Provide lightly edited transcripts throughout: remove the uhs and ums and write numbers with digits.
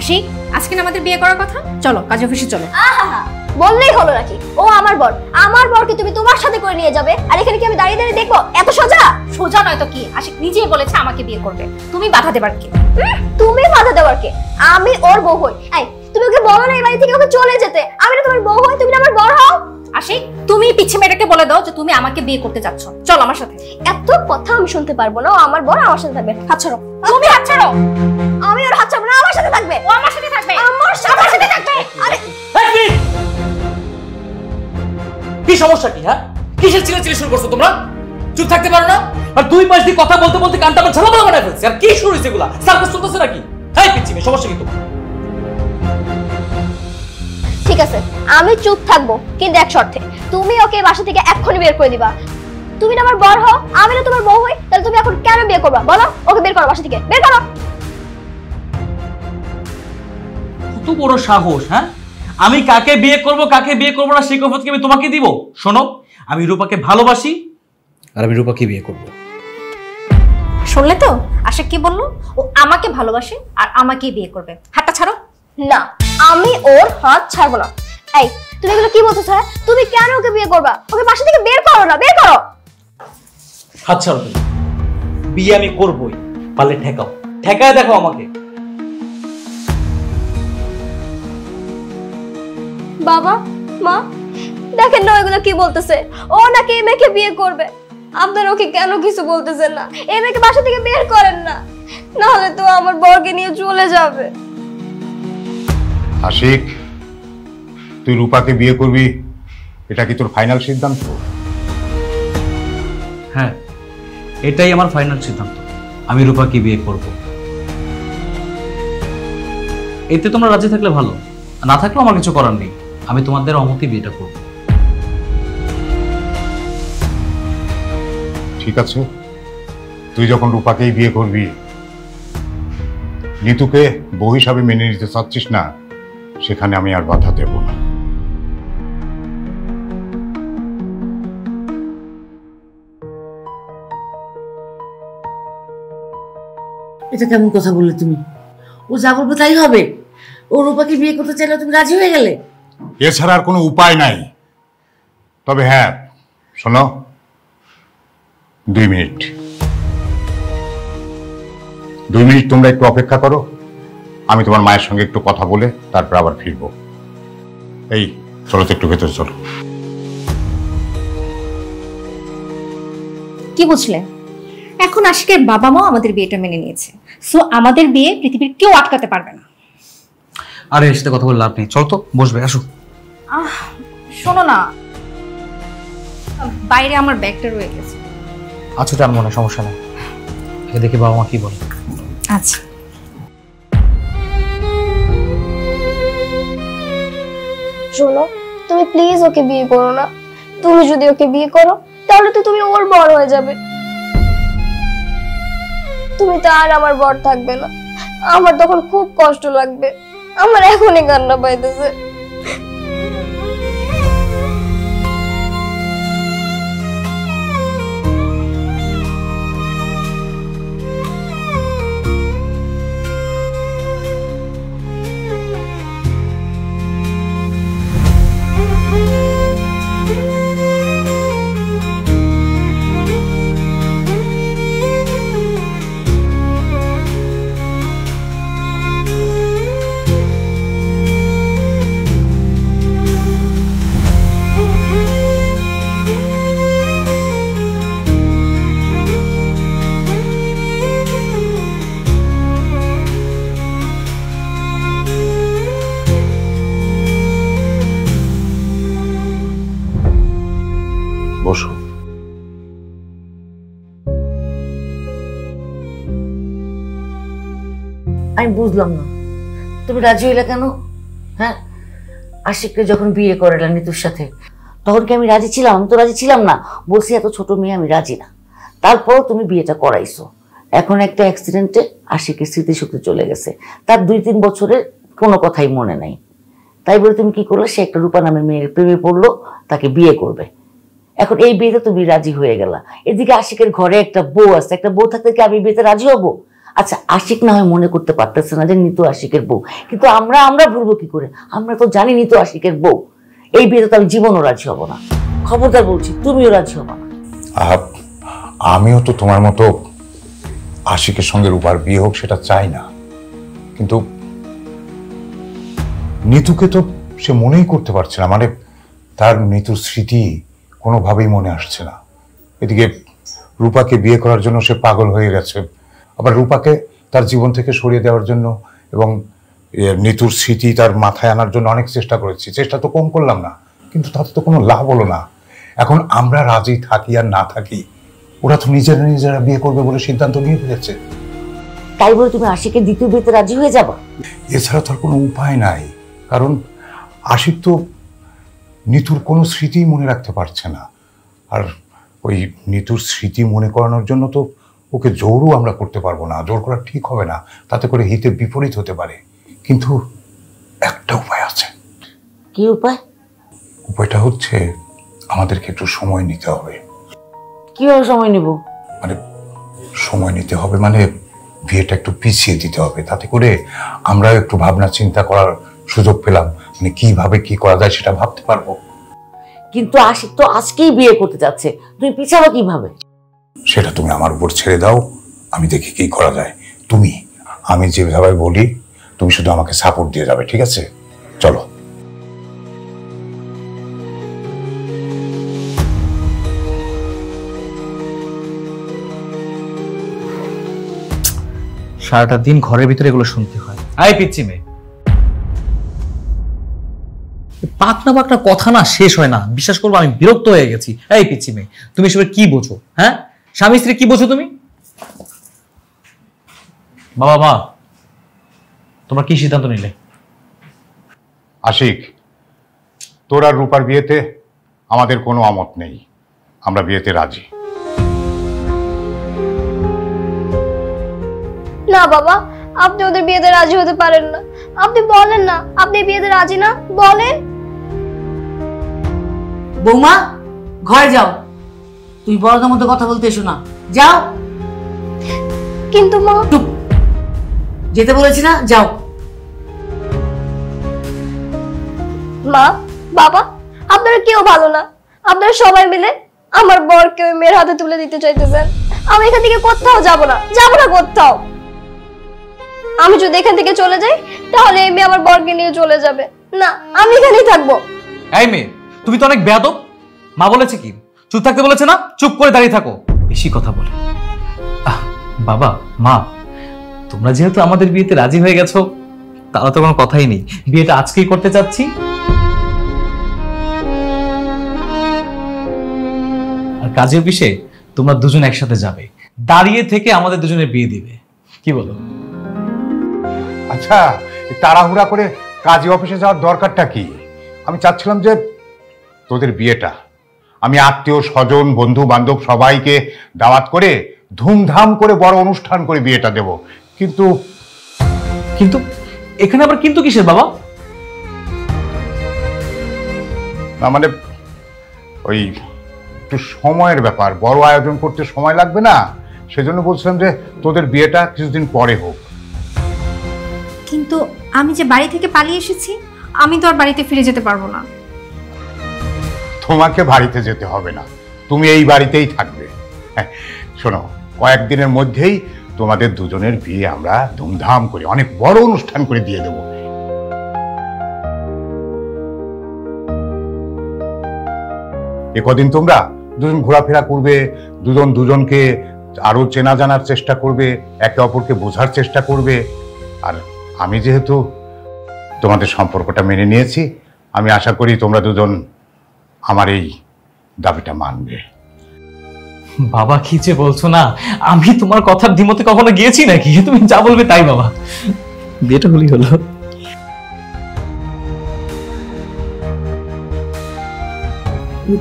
আশিক, আজকে না আমাদের বিয়ে করার কথা, চলো কাজ অফিসে চলো। আহা, বললেই হলো নাকি? ও আমার বরকে তুমি তোমার সাথে করে নিয়ে যাবে, আর এখানে কি আমি দাঁড়িয়ে দাঁড়িয়ে দেখবো? এত সোজা? সোজা নয় তো কি, আশিক নিজেই বলেছে আমাকে বিয়ে করবে, তুমি বাধা দেবার কে? তুমি বাধা দেওয়ার কে? আমি ওর বউ হই। এই, তুমি ওকে বলো না এই বাড়ি থেকে ওকে চলে যেতে। আমি না তোমার বউ হই, তুমি না আমার বর হও। আশিক, তুমি পিছে মেয়েটাকে বলে দাও যে তুমি আমাকে বিয়ে করতে যাচ্ছ, চলো আমার সাথে। এত কথা আমি শুনতে পারবো না। ও আমার বর, আমার সাথে থাকবে। হাত ছাড়ো। তুমি হাত ছাড়ো। আমি ওর হাত ছাড়বো না, আমার সাথে থাকবে। ও আমার সাথে থাকবে। আমার সাথে থাকবে। আরে কি সমস্যা কি? হ্যাঁ, কিসের চিল্লাচিল্লি শুরু করছো তোমরা? চুপ থাকতে পারো না? আর দুই পাশ দিয়ে কথা বলতে বলতে কানটা আমার ঝালাপালা বানায় ফেলছে। আর কি শুরু হয়েছে এগুলা? সার্কাস চলতেছে নাকি? হ্যাঁ পিচ্ছি মেয়ে, সমস্যা কি তোমার? ঠিক আছে, আমি চুপ থাকবো, কিন্তু এক শর্তে। তুমি ওকে বাসা থেকে এক্ষুনি বের করে দিবা। তুমি না আমার বর হও, আমি না তোমার বউ হই, তাহলে তুমি এখন কেন বিয়ে করবা বলো? ওকে বের করো বাসা থেকে, বের করো। কত বড় সাহস! হ্যাঁ, আমি কাকে বিয়ে করব কাকে বিয়ে করব না সেই কৈফিয়ত কি আমি তোমাকে দিব? শোনো, আমি রূপাকে ভালোবাসি আর আমি রূপাকে বিয়ে করব। শুনলে তো আশিক কি বললো? ও আমাকে ভালোবাসে আর আমাকেই বিয়ে করবে। হাতটা ছাড়ো। না, আমি ওর হাত ছাড়বো না। এই, তুমি এগুলো কি বলছো স্যার? তুমি কেন ওকে বিয়ে করবা? ওকে বাসা থেকে বের করো না, বের করো। হাত ছাড়ো তুমি। বিয়ে আমি করবই, পারলে ঠেকাও, ঠেকায় দেখো আমাকে। বাবা, মা, দেখেন না এগুলো কি বলতেছে। ও নাকি এই মেয়েকে বিয়ে করবে। আপনারা ওকে কেন কিছু বলতেছেন না? এই মেয়েকে বাসা থেকে বের করেন না, নাহলে তো আমার বরকে নিয়ে চলে যাবে। আশিক, তুই রূপাকে বিয়ে করবি, এটা কি তোর ফাইনাল সিদ্ধান্ত? হ্যাঁ, এটাই আমার ফাইনাল সিদ্ধান্ত। আমি রূপাকে বিয়ে করব। এতে তোমরা রাজি থাকলে ভালো, না থাকলেও আমার কিছু করার নেই। আমি তোমাদের অমতে বিয়েটা করব। ঠিক আছে, তুই যখন রূপাকেই বিয়ে করবি, নিতুকে বউ হিসাবে মেনে নিতে চাচ্ছিস না, সেখানে আমি আর বাধা দেব না। এটা কেমন কথা বললে তুমি? ও যা বলবে তাই হবে। ও রূপাকে বিয়ে করতে চাইলে তুমি রাজি হয়ে গেলে? এছাড়া আর কোনো উপায় নাই। তবে হ্যাঁ, শোনো, 2 মিনিট তোমরা একটু অপেক্ষা করো। আমি তোমার মায়ের সঙ্গে একটু কথা বলে তারপর আবার ফিরবো। এই চলো তো একটু ভেতরে চলো। কি বুঝলে? এখন আশিকের বাবা মা আমাদের বিয়েটা মেনে নিয়েছে, সো আমাদের বিয়ে পৃথিবীর কেউ আটকাতে পারবে না। আরে এর সাথে কথা বলে লাভ নেই, চল তো বসবে, আসো। শোনো না, বাইরে আমার ব্যাগটা রয়ে গেছে। আচ্ছা, তার মনে সমস্যা নেই, দেখি বাবা মা কি বলে। আচ্ছা। শোনো, তুমি প্লিজ ওকে বিয়ে করো না। তুমি যদি ওকে বিয়ে করো, তাহলে তো তুমি ওর বর হয়ে যাবে। তুমি তো আর আমার বর থাকবে না। আমার তখন খুব কষ্ট লাগবে। আমার এখনই কান্না পাইতেছে। বসো। আমি বুঝলাম না, তুমি রাজি হইলে কেন? হ্যাঁ, আশিককে যখন বিয়ে করালে নিতুর সাথে, তখন কি আমি রাজি ছিলাম? আমি তো রাজি ছিলাম না। বলছি এত ছোট মেয়ে আমি রাজি না। তারপরও তুমি বিয়েটা করাইছো। এখন একটা অ্যাক্সিডেন্টে আশিকের স্মৃতিশক্তি চলে গেছে, তার 2-3 বছরের কোনো কথাই মনে নাই। তাই বলে তুমি কি করলে? সে একটা রূপা নামে মেয়ের প্রেমে পড়লো, তাকে বিয়ে করবে। এখন এই বিয়েতে তুমি রাজি হয়ে গেলা, এদিকে আশিকের ঘরে একটা বউ আছে। একটা বউ থাকতে কি আমি বিয়েতে রাজি হব? আচ্ছা, আশিক না হয় মনে করতে পারতেছে না যে নিতু আশিকের বউ, কিন্তু আমরা আমরা ভুলবো কি করে? আমরা তো জানি নিতু আশিকের বউ। এই বিয়েতে তো আমি জীবনও রাজি হব না। খবরদার বলছি, তুমিও রাজি হবা না। আমিও তো তোমার মতো আশিকের সঙ্গে রূপার বিয়ে হোক সেটা চাই না, কিন্তু নিতুকে তো সে মনেই করতে পারছে না, মানে তার নিতুর স্মৃতি কোনোভাবেই মনে আসছে না। এদিকে রূপাকে বিয়ে করার জন্য সে পাগল হয়ে গেছে, আবার রূপাকে তার জীবন থেকে সরিয়ে দেওয়ার জন্য এবং নিতুর স্মৃতি তার মাথায় আনার জন্য অনেক চেষ্টা করেছি, চেষ্টা তো কম করলাম না, কিন্তু তাতে তো কোনো লাভ হলো না। এখন আমরা রাজি থাকি আর না থাকি, ওরা তো নিজেরা নিজেরা বিয়ে করবে বলে সিদ্ধান্ত নিয়ে ফেলেছে। তাই বলে তুমি আশিকের দ্বিতীয় বিয়েতে রাজি হয়ে যাবা? এছাড়া তো আর কোনো উপায় নাই, কারণ আশিক তো নিতুর কোনো স্মৃতি মনে রাখতে পারছে না, আর ওই নিতুর স্মৃতি মনে করানোর জন্য তো ওকে জোরও আমরা করতে পারবো না, জোর করা ঠিক হবে না, তাতে করে হিতে বিপরীত হতে পারে। কিন্তু একটা উপায় আছে। কি উপায়? উপায়টা হচ্ছে আমাদেরকে একটু সময় নিতে হবে। কিভাবে সময় নিব? মানে সময় নিতে হবে মানে বিয়েটা একটু পিছিয়ে দিতে হবে, তাতে করে আমরা একটু ভাবনা চিন্তা করার সুযোগ পেলাম, মানে কিভাবে কি করা যায় সেটা ভাবতে পারবো। কিন্তু আশিক তো আজকেই বিয়ে করতে যাচ্ছে, তুমি পিছাবো কিভাবে? সেটা তুমি আমার উপর ছেড়ে দাও, আমি দেখি কি করা যায়। আমি যেভাবে বলি তুমি শুধু আমাকে সাপোর্ট দিয়ে যাবে, ঠিক আছে? চলো। সারাটা দিন ঘরের ভিতরে এগুলো শুনতে হয়। আয় পিচ্ছি মেয়ে, পাকনা পাকনা কথা না শেষ হয় না, বিশ্বাস করবো আমি বিরক্ত হয়ে গেছি। এই পিচ্ছি মেয়ে, তুমি এসবের কি বোঝো? হ্যাঁ, স্বামী স্ত্রী কি বোঝো তুমি? বাবা মা, তোমরা কি সিদ্ধান্ত নিলে? আশিক, তোর আর রূপার বিয়েতে আমাদের কোনো আমত নেই, আমরা বিয়েতে রাজি। না বাবা, আপনি ওদের বিয়েতে রাজি হতে পারেন না। আপনি বলেন না আপনি বিয়েতে রাজি না, বলেন। বৌমা, ঘরে যাও, তুমি বড়দের মধ্যে কথা বলতে এসো না, যাও। কিন্তু মা, চুপ, যেতে বলেছি না, যাও। মা, বাবা, আপনারা কেউ ভালো না। আপনারা সবাই মিলে আমার বরকে ওই মেয়ের হাতে তুলে দিতে চাইতেছেন। আমি এখান থেকে কোথাও যাব না, যাব না কোথাও। আমি যদি এখান থেকে চলে যাই তাহলে এই মেয়ে আমার বরকে নিয়ে চলে যাবে। না, আমি এখানেই থাকবো। এই মেয়ে, তুমি তো অনেক বেয়াদব। মা বলেছে কি চুপ থাকতে বলেছে না? চুপ করে দাঁড়িয়ে থাকো, বেশি কথা বলে। বাবা মা, তোমরা যেহেতু আমাদের বিয়েতে রাজি হয়ে গেছো, তাহলে তো কোনো কথাই নেই, বিয়েটা আজকেই করতে চাচ্ছি। আর কাজে অফিসে তোমরা দুজন একসাথে যাবে, দাঁড়িয়ে থেকে আমাদের দুজনের বিয়ে দিবে, কি বলো? আচ্ছা, তাড়াহুড়া করে কাজী অফিসে যাওয়ার দরকারটা কি? আমি চাচ্ছিলাম যে তোদের বিয়েটা আমি আত্মীয় স্বজন বন্ধু বান্ধব সবাইকে দাওয়াত করে ধুমধাম করে বড় অনুষ্ঠান করে বিয়েটা দেব, কিন্তু কিন্তু এখানে আবার কিন্তু কিসের বাবা? না মানে ওই একটু সময়ের ব্যাপার, বড় আয়োজন করতে সময় লাগবে না, সেজন্য বলছিলাম যে তোদের বিয়েটা কিছুদিন পরে হোক। কিন্তু আমি যে বাড়ি থেকে পালিয়ে এসেছি, আমি তো আর বাড়িতে ফিরে যেতে পারবো না। তোমাকে বাড়িতে যেতে হবে না, তুমি এই বাড়িতেই থাকবে। হ্যাঁ, শোনো, কয়েকদিনের মধ্যেই তোমাদের দুজনের বিয়ে আমরা ধুমধাম করে অনেক বড় অনুষ্ঠান করে দিয়ে দেব। এ কদিন তোমরা দুজন ঘোরাফেরা করবে, দুজন দুজনকে আরো চেনা জানার চেষ্টা করবে, একে অপরকে বোঝার চেষ্টা করবে। আর আমি যেহেতু তোমাদের সম্পর্কটা মেনে নিয়েছি, আমি আশা করি তোমরা দুজন আমার এই দাবিটা মানবে। বাবা কি যে বলছো না, আমি তোমার কথার দ্বিমতে কখনো গিয়েছি নাকি? তুমি যা বলবে তাই বাবা, বিয়েটা হলেই হলো।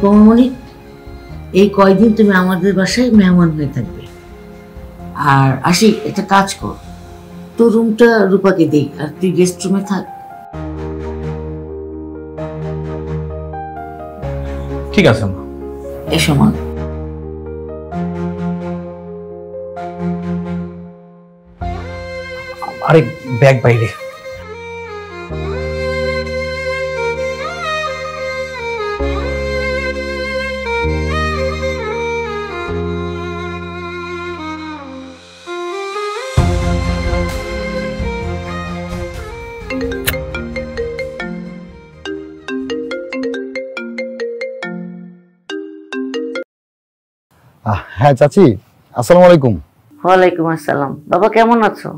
কমলমণি, এই কয়দিন তুমি আমাদের বাসায় মেহমান হয়ে থাকবে। আর আসি, একটা কাজ কর, তোর রুমটা রূপাকে দেই আর তুই গেস্ট রুমে থাক। ঠিক আছে মা। এসো মা। আরে ব্যাগ বাইরে। হ্যাঁ চাচি, আসসালামু আলাইকুম। ওয়ালাইকুম আসসালাম। বাবা কেমন আছো?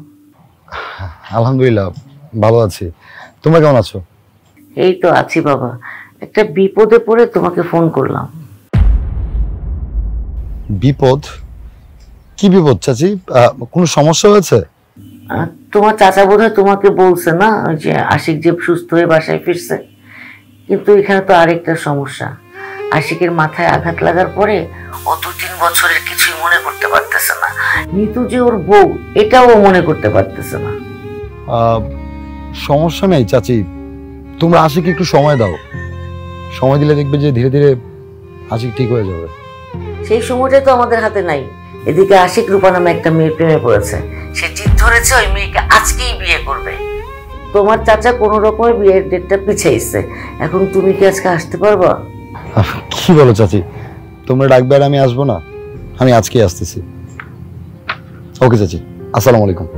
আলহামদুলিল্লাহ ভালো আছি, তোমরা কেমন আছো? এই তো আছি বাবা, একটা বিপদে পড়ে তোমাকে ফোন করলাম। বিপদ? কি বিপদ চাচি? কোনো সমস্যা হয়েছে? তোমার চাচা বোধহয় তোমাকে বলছে না, ওই যে আশিক যে সুস্থ হয়ে বাসায় ফিরছে। কিন্তু এখানে তো আরেকটা সমস্যা, আশিকের মাথায় আঘাত লাগার পরে ও 2-3 বছরের কিছুই মনে করতে পারতেছে না। নিতু যে ওর বউ এটাও ও মনে করতে পারতেছে না। সমস্যা নেই চাচি, তোমরা আশিক একটু সময় দাও, সময় দিলে দেখবে যে ধীরে ধীরে আশিক ঠিক হয়ে যাবে। সেই সময়টা তো আমাদের হাতে নাই। এদিকে আশিক রূপা নামে একটা মেয়ের প্রেমে পড়েছে, সে জিদ ধরেছে ওই মেয়েকে আজকেই বিয়ে করবে। তোমার চাচা কোনো রকমের বিয়ের ডেটটা পিছাইছে, এখন তুমি কি আজকে আসতে পারবা? কি বলো চাচি, তোমরা ডাকবে আর আমি আসবো না? আমি আজকেই আসতেছি। ওকে চাচি, আসসালামু আলাইকুম।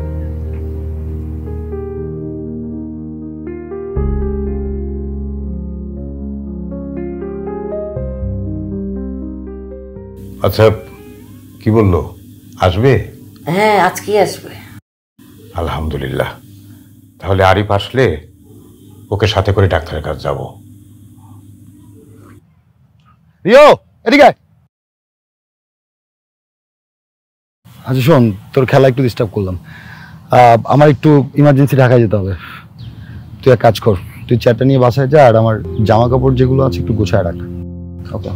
আচ্ছা, কি বললো, আসবে? হ্যাঁ আজকেই আসবে। আলহামদুলিল্লাহ। তাহলে আরিফ আসলে ওকে সাথে করে ডাক্তারের কাছে যাব। রিও এদিকে আয়। আচ্ছা শোন, তোর খেলা একটু ডিস্টার্ব করলাম, আমার একটু ইমার্জেন্সি ঢাকায় যেতে হবে। তুই এক কাজ কর, তুই চেয়ারটা নিয়ে বাসায় যা, আর আমার জামা কাপড় যেগুলো আছে একটু গোছায় রাখ। ওকে।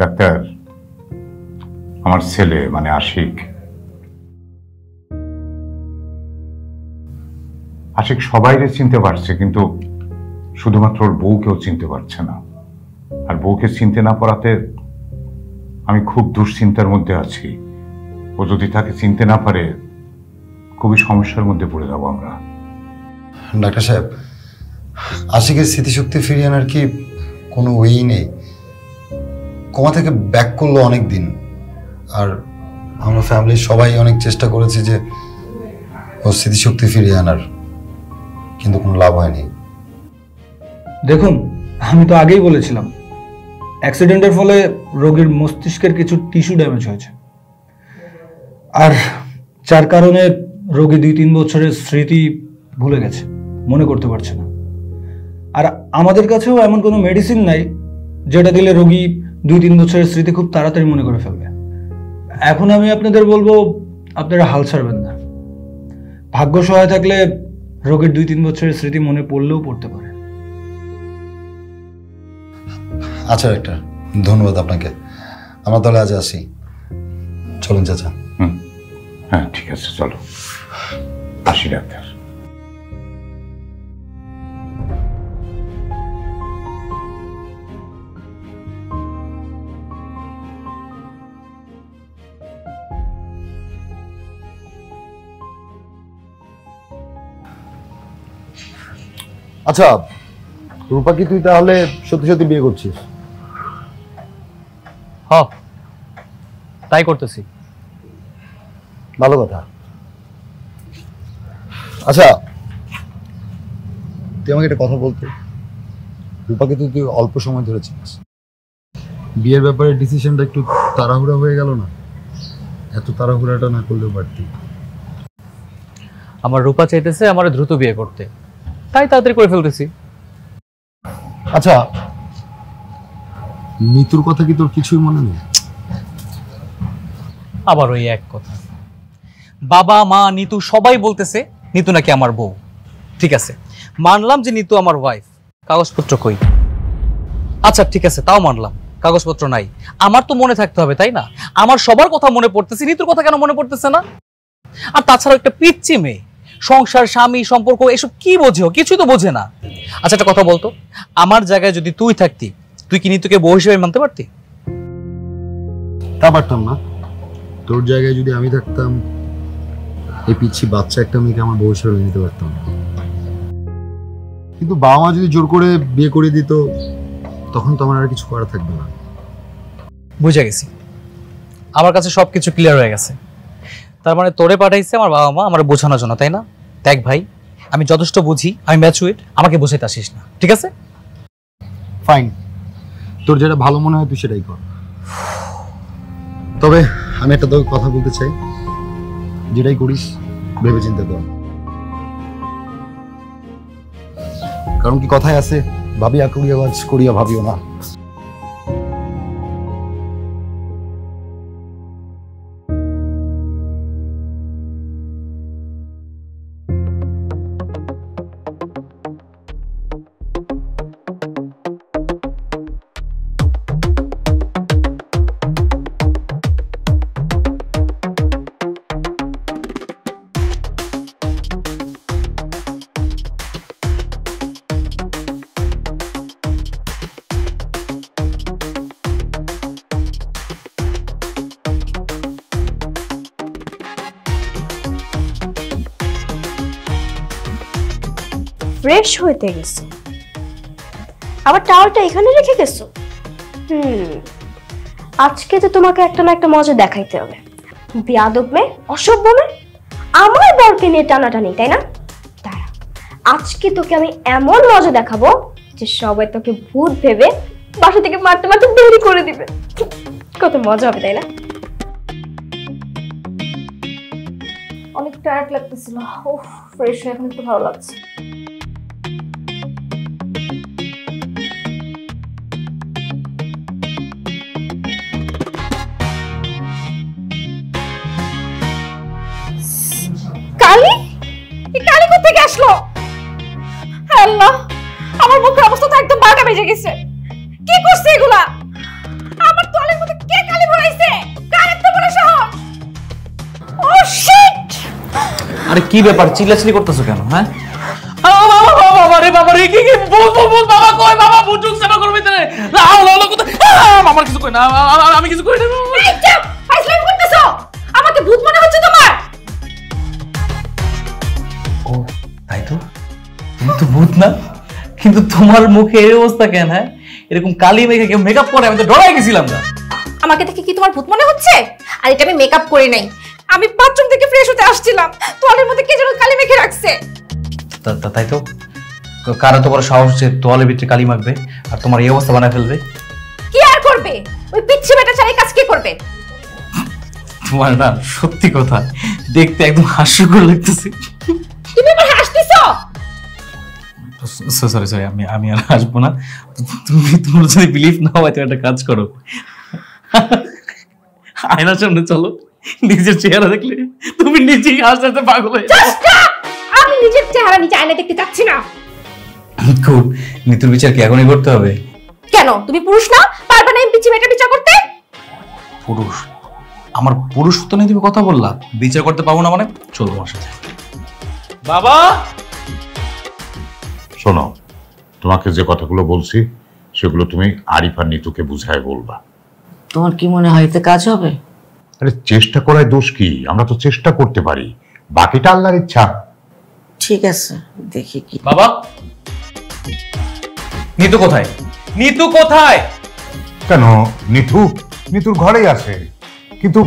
ডাক্তার, আমার ছেলে মানে আশিক সবাইকে চিনতে পারছে, কিন্তু শুধুমাত্র ওর বউকেও চিনতে পারছে না। আর বউকে চিনতে না পারাতে আমি খুব দুশ্চিন্তার মধ্যে আছি। ও যদি তাকে চিনতে না পারে খুবই সমস্যার মধ্যে পড়ে যাবো আমরা। ডাক্তার সাহেব, আশিকের স্মৃতিশক্তি ফিরিয়ে আনার কি কোনো ওয়েই নেই? কোমা থেকে ব্যাক করলো অনেক দিন, আর আমরা ফ্যামিলির সবাই অনেক চেষ্টা করেছি যে ওর স্মৃতিশক্তি ফিরিয়ে আনার, কিন্তু কোনো লাভ হয়নি। দেখুন, আমি তো আগেই বলেছিলাম অ্যাক্সিডেন্টের ফলে রোগীর মস্তিষ্কের কিছু টিস্যু ড্যামেজ হয়েছে, আর যার কারণে রোগী 2-3 বছরের স্মৃতি ভুলে গেছে, মনে করতে পারছে না। আর আমাদের কাছেও এমন কোনো মেডিসিন নাই যেটা দিলে রোগী 2-3 বছরের স্মৃতি খুব তাড়াতাড়ি মনে করে ফেলবে। এখন আমি আপনাদের বলবো, আপনারা হাল ছাড়বেন না। ভাগ্য সহায় থাকলে রোগীর 2-3 বছরের স্মৃতি মনে পড়লেও পড়তে পারে। আচ্ছা ডাক্তার, ধন্যবাদ আপনাকে। আমরা তাহলে আজ আসি। চলুন চাচা। হ্যাঁ ঠিক আছে, চলো আসি ডাক্তার। আচ্ছা রূপা, কি তুই তাহলে সত্যি সত্যি বিয়ে করছিস? হ্যাঁ, তাই করতেছি। ভালো কথা। আচ্ছা তুই আমাকে একটা কথা বলতে, রূপাকে তো তুই অল্প সময় ধরে চিনিস, বিয়ের ব্যাপারে ডিসিশনটা একটু তাড়াহুড়া হয়ে গেল না? এত তাড়াহুড়াটা না করলেও পারতি। আমার রূপা চাইতেছে আমার দ্রুত বিয়ে করতে, তাই তাড়াতাড়ি করে ফেলতেছি। আচ্ছা নিতুর কথা কি তোর কিছুই মনে নেই? আবার ওই এক কথা, বাবা মা নিতু সবাই বলতেছে নিতু নাকি আমার বউ। ঠিক আছে, মানলাম যে নিতু আমার ওয়াইফ, কাগজপত্র কই? আচ্ছা ঠিক আছে, তাও মানলাম কাগজপত্র নাই। আমার তো মনে থাকতে হবে তাই না? আমার সবার কথা মনে পড়তেছে, নিতুর কথা কেন মনে পড়তেছে না? আর তাছাড়া একটা পিচ্চি মেয়ে, সংসার স্বামী সম্পর্ক এসব কি বোঝেও? কিছুই তো বোঝে না। আচ্ছা একটা কথা বলতো, আমার জায়গায় যদি তুই থাকতি, তুই কি নিতুকে বউ হিসেবে মানতে পারতি? তা পারতাম না, তোর জায়গায় যদি আমি থাকতাম, এই পিচ্ছি বাচ্চা একটা মেয়েকে আমার বউ হিসেবে নিতে পারতাম না। কিন্তু বাবা মা যদি জোর করে বিয়ে করে দিত, তখন তো আমার আর কিছু করা থাকবে না। বুঝে গেছি, আমার কাছে সবকিছু ক্লিয়ার হয়ে গেছে। তার মানে তোরে পাঠাইছে আমার বাবা মা আমার বোঝানোর জন্য, তাই না? দেখ ভাই, আমি যথেষ্ট বুঝি, আমি ম্যাচুইড, আমাকে বোঝাইতে আসিস না, ঠিক আছে? ফাইন, তোর যেটা ভালো মনে হয় তুই সেটাই কর। তবে আমি একটা তোকে কথা বলতে চাই, যেটাই করিস ভেবে চিন্তা কর। কারণ কি কথায় আছে, ভাবিয়া করিয়া কাজ করিয়া ভাবিও না। ফ্রেশ হইতে গেছো, আবার টাওয়ালটা এখানে রেখে গেছো। আজকে তো তোমাকে একটা না একটা মজা দেখাইতে হবে। বেয়াদব মেয়ে, অসভ্য মেয়ে, আমার বরকে নিয়ে টানাটানি, তাই না? দাঁড়া, আজকে তোকে আমি এমন মজা দেখাবো যে সবাই তোকে ভূত ভেবে বাসা থেকে মারতে মারতে বেরি করে দিবে। কত মজা হবে, তাই না? অনেক টায়ার্ড লাগতেছিল, উফ ফ্রেশ হয়ে এখন একটু ভালো লাগছে। কালি, এই কালি কোথা থেকে আসলো? আল্লাহ, আমার মুখের অবস্থা তো একদম বারোটা বেজে গেছে। কি করছে এগুলা? আমার তোয়ালের মধ্যে কে কালি ভরাইছে? কার এত বড় সাহস? ও শিট! আরে কি ব্যাপার, চিল্লাচিল্লি করতেছো কেন? হ্যাঁ বাবা রে বাবা রে, কি কি বল বাবা, কই বাবা, বুঝুক সেবা করবে না। আমার কিছু কই না, আমি কিছু কই না। এই চুপ, ফাইজলামি করতেছো? আমাকে ভূত মনে হচ্ছে তোমার? ও তাই তো, তুমি তো ভূত না, কিন্তু তোমার মুখে এই অবস্থা কেন? হ্যাঁ, এরকম কালি মেখে কেউ মেকআপ করে? আমি তো ডরাই গেছিলাম না। আমাকে দেখে কি তোমার ভূত মনে হচ্ছে? আর এটা আমি মেকআপ করি নাই, আমি বাথরুম থেকে ফ্রেশ হতে আসছিলাম, তোয়ালের মধ্যে কে যেন কালি মেখে রাখছে। তাই তো, কারো তো বড় সাহস যে তোয়ালের ভিতরে কালি মাখবে আর তোমার এই অবস্থা বানায় ফেলবে। কি আর করবে? ওই পিচ্ছি বেটা ছাড়া এই কাজ কে করবে? তোমার না সত্যি কথা দেখতে একদম হাস্যকর লাগতেছে। তুমি আবার হাসতেছো? সরি, আমি আর হাসবো না। তোমার যদি বিলিভ না হয় তো একটা কাজ করো, আয়নার সামনে চলো, নিজের চেহারা দেখলে তুমি নিজেই হাসতে হাসতে পাগল হয়ে যাবে। আমি নিজের চেহারা নিচে আয়না দেখতে চাচ্ছি না। গুড, নিতুর বিচার কি এখনই করতে হবে? কেন, তুমি পুরুষ না? পারবে না এই পিচ্ছি বেটার বিচার করতে? পুরুষ? আমার পুরুষত্ব নিয়ে তুমি কথা বললা, বিচার করতে পাবো না মানে? চলো আমার সাথে। বাবা শোনো, তোমাকে যে কথাগুলো বলছি সেগুলো তুমি আরিফ আর নিতুকে বুঝায় বলবা। তোমার কি মনে হয় এতে কাজ হবে? আরে চেষ্টা করায় দোষ কি? আমরা তো চেষ্টা করতে পারি, বাকিটা আল্লাহর ইচ্ছা। ঠিক আছে, দেখি কি। বাবা, নিতু কোথায়? নিতু কোথায়? কেন, নিতুর ঘরেই আছে, কিন্তু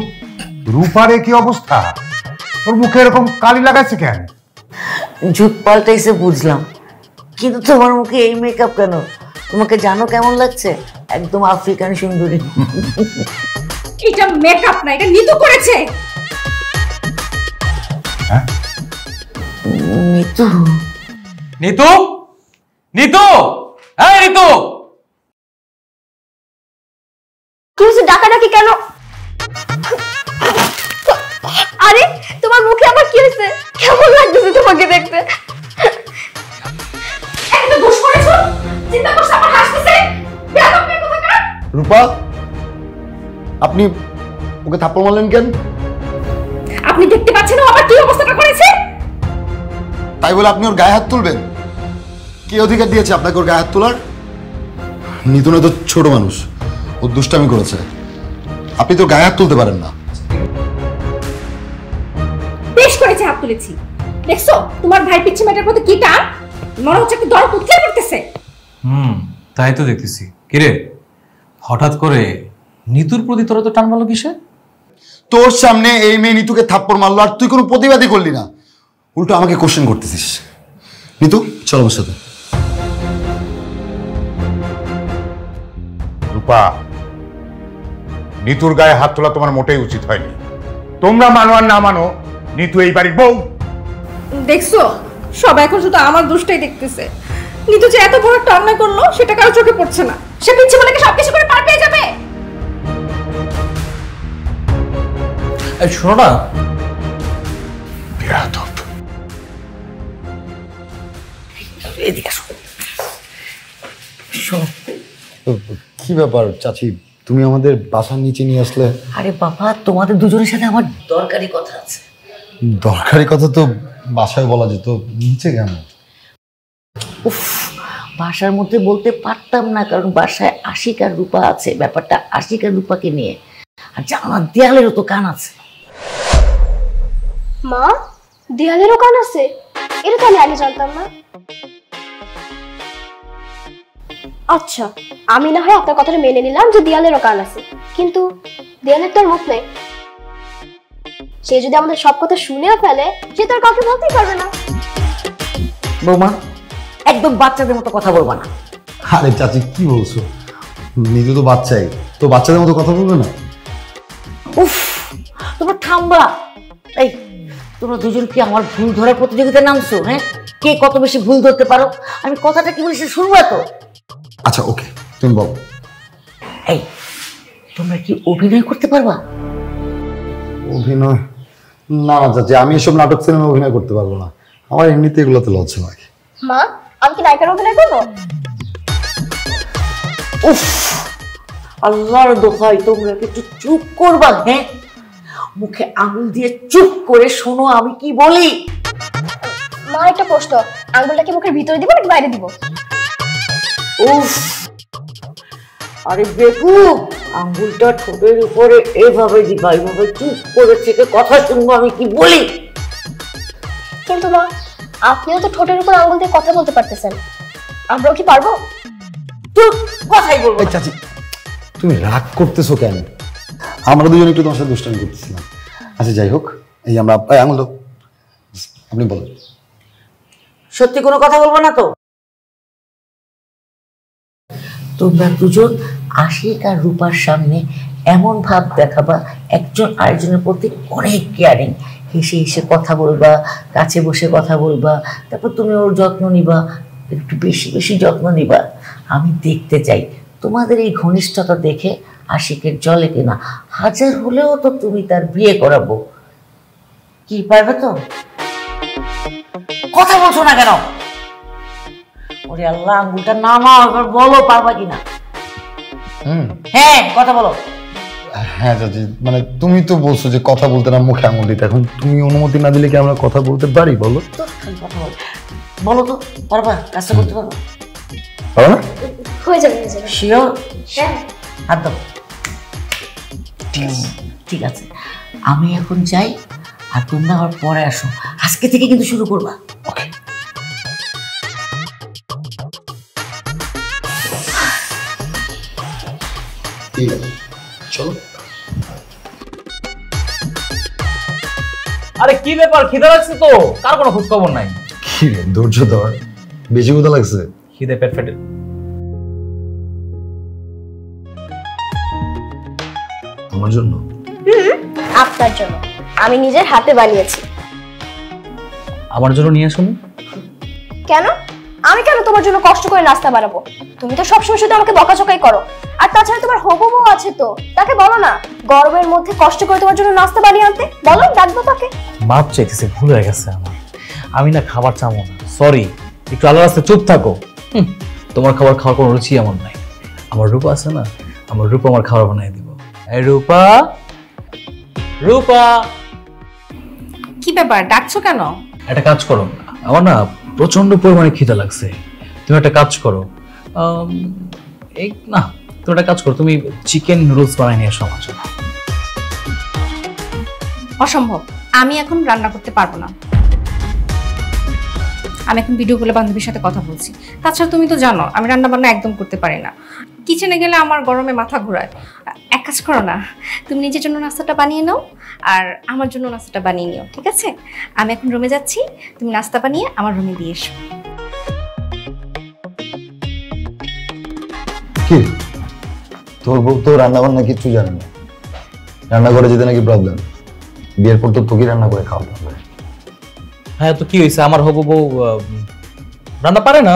রূপারে কি অবস্থা? ওর মুখে এরকম কালি লাগাইছে কেন? যুগ পাল্টাইছে বুঝলাম, কিন্তু তোমার মুখে এই মেকআপ কেন? তোমাকে জানো কেমন লাগছে? একদম আফ্রিকান সুন্দরী। এটা মেকআপ না, এটা নিতু করেছে। হ্যাঁ, নিতু নিতু, নিতু, এই নিতু। কি হয়েছে, ডাকাডাকি কেন? আরে তোমার মুখে আবার কি হয়েছে? কেমন লাগতেছে তোমাকে দেখতে? একটা দোষ করেছো, চিন্তা করছ আমার হাসতেছে। বেয়াদব মেয়ে কোথাকার। রূপা, আপনি ওকে থাপ্পড় মারলেন কেন? আপনি দেখতে পাচ্ছেন ও আবার কি অবস্থাটা করেছে? তাই বলে আপনি ওর গায়ে হাত তুলবেন? কে অধিকার দিয়েছে আপনাকে ওর গায়ে হাত তোলার? নিতুন তো ছোট মানুষ, ও দুষ্টামি করেছে, আপনি তো গায়ে হাত তুলতে পারেন না। হয়েছে হাত তুলেছি। দেখছো তোমার ভাই পিচ্ছি মেয়েটার প্রতি কি টান, মনে হচ্ছে একটু দরদ উঠতে পড়তেছে। তাই তো দেখতেছি। কিরে হঠাৎ করে নিতুর প্রতি তোরা তো টান মারলো কিসে? তোর সামনে এই মেয়ে নিতুকে থাপ্পড় মারলো আর তুই কোনো প্রতিবাদই করলি না, উল্টো আমাকে কোশ্চেন করতেছিস। নিতু চল আমার সাথে। রূপা, নিতুর গায়ে হাত তোলা তোমার মোটেই উচিত হয়নি। তোমরা মানো আর না মানো, নিতু এই বাড়ির বউ। দেখছো সবাই এখন শুধু আমার দোষটাই দেখতেছে। নিতু যে এত বড় একটা অন্যায় করলো সেটা কারো চোখে পড়ছে না। সে পিচ্ছি বলে কি সবকিছু করে পার পেয়ে যাবে? এই শোনো না, বেয়াদব। এদিকে আসো। কি ব্যাপার চাচি, তুমি আমাদের বাসার নিচে নিয়ে আসলে? আরে বাবা, তোমাদের দুজনের সাথে আমার দরকারি কথা আছে। দরকারি কথা তো বাসায় বলা যেত, নিচে কেন? উফ, বাসার মধ্যে বলতে পারতাম না, কারণ বাসায় আশিক আর রূপা আছে। ব্যাপারটা আশিক আর রূপাকে নিয়ে, আর জানালার দেয়ালেরও তো কান আছে। মা, দেয়ালেরও কান আছে? এটা তো আমি আগে জানতাম না। আচ্ছা, আমি না হয় আপনার কথাটা মেনে নিলাম যে দেয়ালেরও কান আছে, কিন্তু দেয়ালের তো আর মুখ নেই। সে যদি আমাদের সব কথা শুনেও ফেলে, সে তো আর কাউকে বলতেই পারবে না। বৌমা, একদম বাচ্চাদের মতো কথা বলবা না। আরে চাচি কি বলছো, নিতু তো বাচ্চাই, তো বাচ্চাদের মতো কথা বলবে না? উফ, তোমরা থামবা। এই, তোমরা দুজন কি আমার ভুল ধরার প্রতিযোগিতায় নামছো? হ্যাঁ, কে কত বেশি ভুল ধরতে পারো? আমি কথাটা কি বলছি শুনবা তো? আচ্ছা ওকে, তুমি বলো। এই, তোমরা কি অভিনয় করতে পারবা? অভিনয়? না না চাচি, আমি এসব নাটক সিনেমা অভিনয় করতে পারবো না, আমার এমনিতে এগুলোতে লজ্জা লাগে। মা, আমি কি নায়িকার অভিনয় করবো? উফ, আল্লাহর দোহাই, তোমরা কি একটু চুপ করবা? হ্যাঁ, মুখে আঙুল দিয়ে চুপ করে শোনো আমি কি বলি। মা, একটা প্রশ্ন, আঙ্গুলটা কি মুখের ভিতরে দিব নাকি বাইরে দিব? উফ, আরে বেকুব, আঙ্গুলটা ঠোঁটের উপরে এভাবে দিবা, এইভাবে চুপ করে থেকে কথা শুনবো আমি কি বলি। কিন্তু মা, আপনিও তো ঠোঁটের উপর আঙ্গুল দিয়ে কথা বলতে পারতেছেন, আমরাও কি পারবো? চুপ, কথাই বলবো না। চাচি তুমি রাগ করতেছো কেন? আমরা দুজন একটু তোমার সাথে দুষ্টামি করতেছিলাম। আচ্ছা যাই হোক, এই আমরা আঙুল দাও, আপনি বলেন। সত্যি কোনো কথা বলবো না তো? তোমরা দুজন আশিক আর রূপার সামনে এমন ভাব দেখাবা একজন আরেকজনের প্রতি অনেক কেয়ারিং, হেসে হেসে কথা বলবা, কাছে বসে কথা বলবা, তারপর তুমি ওর যত্ন নিবা, একটু বেশি বেশি যত্ন নিবা। আমি দেখতে চাই তোমাদের এই ঘনিষ্ঠতা দেখে আশিকের জলে কিনা, হাজার হলেও তো তুমি তার বিয়ে করাবো। কি পারবে তো? কথা বলছো না কেন? ওরে আল্লাহ, আঙ্গুলটা নামাও, এবার বলো পারবা কিনা। হ্যাঁ, কথা বলো। হ্যাঁ চাচি, মানে তুমি তো বলছো যে কথা বলতে না মুখে আঙুল দিতে, এখন তুমি অনুমতি না দিলে কি আমরা কথা বলতে পারি? বলো তো খালি কথা বলো, বলো তো পারবা? কাজটা করতে পারবা? পারো না? হয়ে যাবে, হয়ে যাবে। শিওর? হ্যাঁ। হাত দাও। ঠিক আছে, আমি এখন যাই, আর তোমরা আবার পরে আসো। আজকে থেকে কিন্তু শুরু করবা। ওকে। চলো। আরে কি ব্যাপার, খিদে লাগছে তো? কার কোনো খোঁজ খবর নাই? কি রে, ধৈর্য ধর, বেশি ক্ষুধা লাগছে? খিদে পেট ফেটে। আমার জন্য? আপনার জন্য, আমি নিজের হাতে বানিয়েছি। আমার জন্য নিয়ে আসুন। কেন? আমি কেন তোমার জন্য কষ্ট করে নাস্তা বানাবো? তুমি তো সবসময় শুধু আমাকে বকাঝকাই করো। আর তাছাড়া তোমার হবু বউ আছে তো, তাকে বলো না গরমের মধ্যে কষ্ট করে তোমার জন্য নাস্তা বানিয়ে আনতে। বলো, ডাকবো তাকে। মাপ চাইতেছে, ভুল হয়ে গেছে আমার। আমি না খাবার চাবো না, সরি। একটু আলাদা রাস্তায় চুপ থাকো। তোমার খাবার খাওয়ার কোনো রুচি এমন নাই। আমার রূপা আছে না, আমার রূপা আমার খাবার বানিয়ে দিব। এই রূপা, রূপা। কি ব্যাপার, ডাকছো কেন? একটা কাজ করো, আমার না প্রচন্ড পরিমাণে খিদে লাগছে। তুমি একটা কাজ করো, এই না, তুমি একটা কাজ করো, তুমি চিকেন নুডলস বানিয়ে নিয়ে এসো আমার জন্য। অসম্ভব, আমি এখন রান্না করতে পারবো না। আমি এখন ভিডিও কলে বান্ধবীর সাথে কথা বলছি। তাছাড়া তুমি তো জানো আমি রান্না বান্না একদম করতে পারি না। কিচেনে গেলে আমার গরমে মাথা ঘোরায়। এক কাজ করো না, তুমি নিজের জন্য নাস্তাটা বানিয়ে নাও আর আমার জন্য নাস্তাটা বানিয়ে নিও, ঠিক আছে? আমি এখন রুমে যাচ্ছি, তুমি নাস্তা বানিয়ে আমার রুমে দিয়ে এসো। কি তোর বউ তো রান্না বান্না কিচ্ছু জানে না, রান্না করে যেতে নাকি প্রবলেম, বিয়ের পর তো তোকে রান্না করে খাওয়াতে হবে। হ্যাঁ তো কি হয়েছে, আমার হবু বউ রান্না পারে না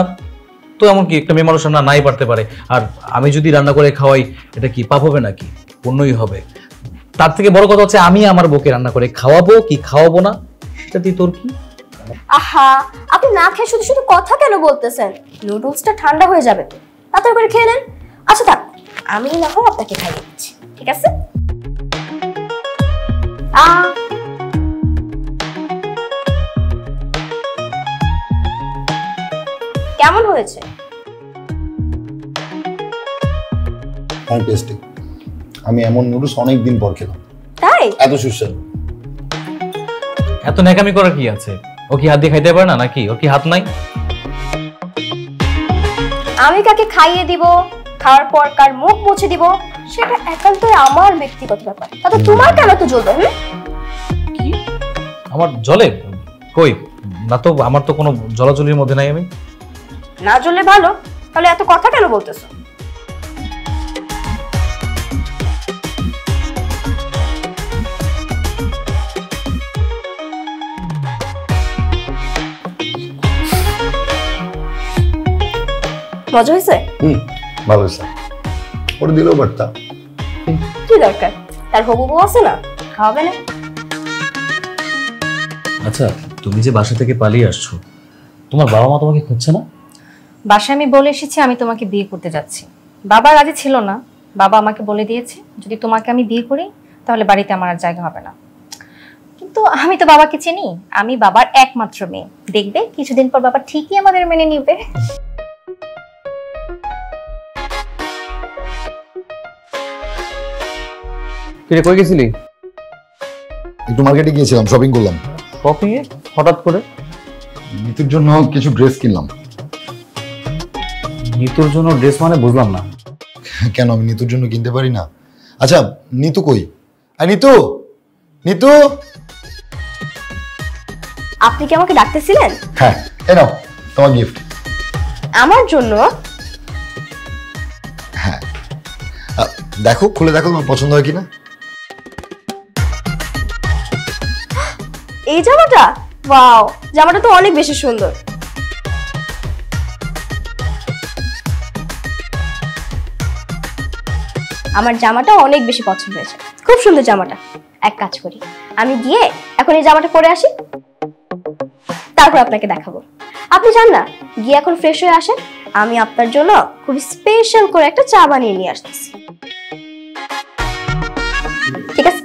তো এমন কি? একটা মেয়ে মানুষ রান্না নাই পারতে পারে, আর আমি যদি রান্না করে খাওয়াই এটা কি পাপ হবে নাকি? পুণ্যই হবে। তার থেকে বড় কথা হচ্ছে আমি আমার বউকে রান্না করে খাওয়াবো কি খাওয়াবো না সেটা দিয়ে তোর কি? আহা, আপনি না খেয়ে শুধু শুধু কথা কেন বলতেছেন? নুডলসটা ঠান্ডা হয়ে যাবে তো, তাড়াতাড়ি করে খেয়ে নেন। আচ্ছা থাক, আমি না হয় আপনাকে খাইয়ে দিচ্ছি, ঠিক আছে? কেমন হয়েছে? টেস্টি। আমি এমন নুডলস অনেকদিন পর খেলাম। তাই? এত সুস্বাদু। এত ন্যাকামি করার কি আছে? ও কি হাত দিয়ে খাইতে পারে না নাকি? ওর কি হাত নাই? আমি কাকে খাইয়ে দিব, খাওয়ার পর কার মুখ মুছে দিব, সেটা একান্তই আমার ব্যক্তিগত ব্যাপার। তাতে তোমার কেন তো জ্বলবে? কি আমার জলে কই না তো, আমার তো কোনো জলাজলির মধ্যে নাই। আমি না জ্বললে ভালো, তাহলে এত কথা কেন বলতেছো? মজা হয়েছে? ভালো হয়েছে। ওর দিলেও পারতাম। কি দরকার, তার হবু বউ আছে না, খাওয়াবে না? আচ্ছা, তুমি যে বাসা থেকে পালিয়ে আসছো, তোমার বাবা মা তোমাকে খুঁজছে না? বাসায় আমি বলে এসেছি আমি তোমাকে বিয়ে করতে যাচ্ছি। বাবা রাজি ছিল না। বাবা আমাকে বলে দিয়েছে যদি তোমাকে আমি বিয়ে করি তাহলে বাড়িতে আমার আর জায়গা হবে না। কিন্তু আমি তো বাবাকে চিনি, আমি বাবার একমাত্র মেয়ে। দেখবে কিছুদিন পর বাবা ঠিকই আমাদের মেনে নিবে। কিরে কই গেছিলি? একটু মার্কেটে গিয়েছিলাম, শপিং করলাম। শপিং এ হঠাৎ করে? নিতুর জন্য কিছু ড্রেস কিনলাম। নিতুর জন্য ড্রেস মানে বুঝলাম না। কেন আমি নিতুর জন্য কিনতে পারি না? আচ্ছা নিতু কই? আর নিতু, নিতু। আপনি কি আমাকে ডাকতেছিলেন? হ্যাঁ, এই নাও তোমার গিফট। আমার জন্য? হ্যাঁ, দেখো, খুলে দেখো তোমার পছন্দ হয় কিনা। এই জামাটা? ওয়াও, জামাটা তো অনেক বেশি সুন্দর। আমার জামাটা অনেক বেশি পছন্দ হয়েছে, খুব সুন্দর জামাটা। এক কাজ করি, আমি গিয়ে এখন এই জামাটা পরে আসি, তারপর আপনাকে দেখাবো। আপনি যান না, গিয়ে এখন ফ্রেশ হয়ে আসেন, আমি আপনার জন্য খুব স্পেশাল করে একটা চা বানিয়ে নিয়ে আসতেছি, ঠিক আছে?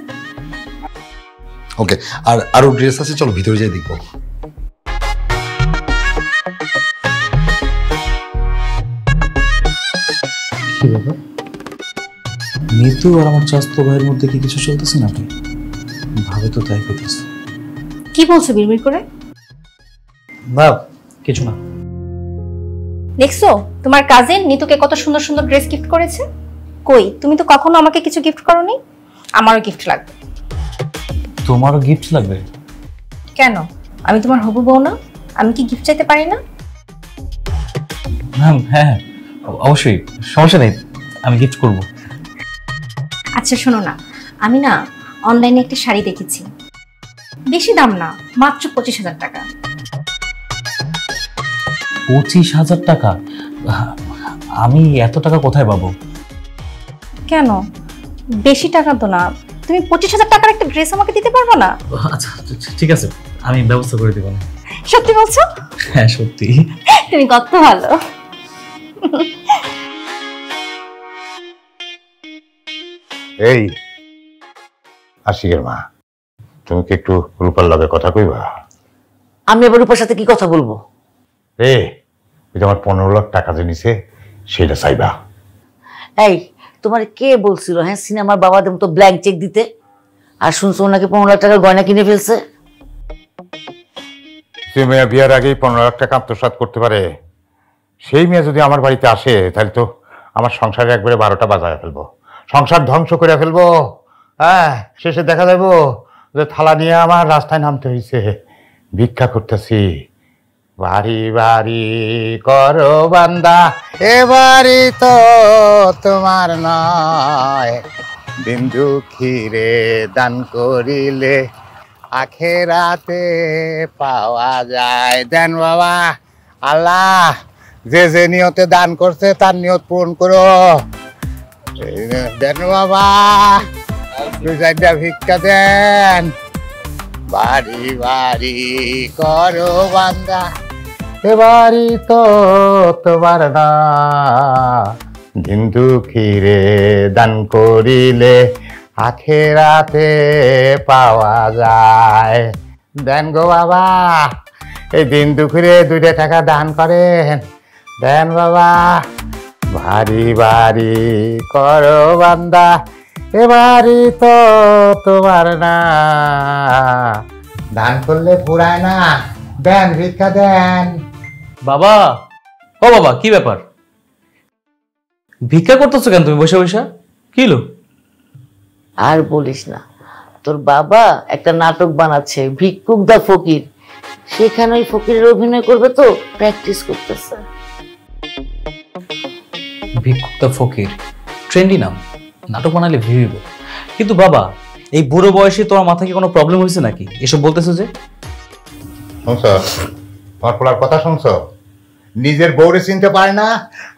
ওকে। আর আরো ড্রেস আছে, চলো ভিতরে যাই দেখবো। কি ব্যাপার? নিতু আর আমার চাস্তো ভাইয়ের মধ্যে কি কিছু চলতেছে নাকি? ভাবে তো তাই করতেছে। কি বলছো বিড়বিড় করে? না কিছু না। দেখছো তোমার কাজিন নিতুকে কত সুন্দর সুন্দর ড্রেস গিফট করেছে। কই তুমি তো কখনো আমাকে কিছু গিফট করোনি। আমারও গিফট লাগবে। তোমারও গিফট লাগবে? কেন, আমি তোমার হবু বউ না? আমি কি গিফট চাইতে পারি না? হ্যাঁ অবশ্যই, সমস্যা নেই, আমি গিফট করব। আচ্ছা শোনো না, আমি না অনলাইনে একটা শাড়ি দেখেছি, বেশি দাম না, মাত্র 25,000 টাকা। 25,000 টাকা? আমি এত টাকা কোথায় পাবো? কেন, বেশি টাকা তো না। তুমি 25,000 টাকার একটা ড্রেস আমাকে দিতে পারবে না? আচ্ছা ঠিক আছে, আমি ব্যবস্থা করে দেব। সত্যি বলছো? হ্যাঁ সত্যি। তুমি কত ভালো। এই আশিকের মা, তুমি কি একটু রূপার লগে কথা কইবা? আমি আবার রূপার সাথে কি কথা বলবো? এ আমার 15 লাখ টাকা যে নিছে সেটা চাইবা। এই তোমার কে বলছিল হ্যাঁ সিনেমার বাবাদের মতো ব্ল্যাঙ্ক চেক দিতে? আর শুনছো ওনাকে 15 লাখ টাকার গয়না কিনে ফেলছে। যে মেয়ে বিয়ার আগেই 15 লাখ টাকা আত্মসাৎ করতে পারে, সেই মেয়ে যদি আমার বাড়িতে আসে তাহলে তো আমার সংসারে একবারে 12টা বাজায় ফেলবো, সংসার ধ্বংস করে ফেলবো। হ্যাঁ, শেষে দেখা যাবো যে থালা নিয়ে আমার রাস্তায় নামতে হয়েছে, ভিক্ষা করতেছি। বাড়ি বাড়ি করো বান্দা, এ বাড়ি তো তোমার নয়, দিন দুঃখীরে দান করিলে আখেরাতে পাওয়া যায়। দেন বাবা, আল্লাহ যে যে নিয়তে দান করছে তার নিয়ত পূরণ করো। দেন বাবা, 2-4টা ভিক্ষা দেন। বাড়ি বাড়ি করো বান্দা, এ বাড়ি তো তোমার না, দিন দুঃখীরে দান করিলে আখেরাতে পাওয়া যায়। দেন গো বাবা, এই দিন দুঃখীরে 2টা টাকা দান করেন। দেন বাবা, বাড়ি বাড়ি করো বান্দা, এ বাড়ি তো তোমার না, দান করলে পুরায় না। দেন, ভিক্ষা দেন। বাবা, ও বাবা, কি ব্যাপার? ভিক্ষা করতেছো কেন তুমি বসে বসে? কি লো? আর বলিস না, তোর বাবা একটা নাটক বানাচ্ছে, ভিক্ষুক দা ফকির। সেখানে ওই ফকিরের অভিনয় করবে তো প্র্যাকটিস করতেছে। ভিক্ষুক দা ফকির, ট্রেন্ডি নাম, নাটক বানালে ভিড়। কিন্তু বাবা, এই বুড়ো বয়সে তোমার মাথায় কি কোনো প্রবলেম হয়েছে নাকি এসব বলতেছো যে? শুনছ তোমার পোলার কথা? শুনছ? নিজের বউরে চিনতে পারে না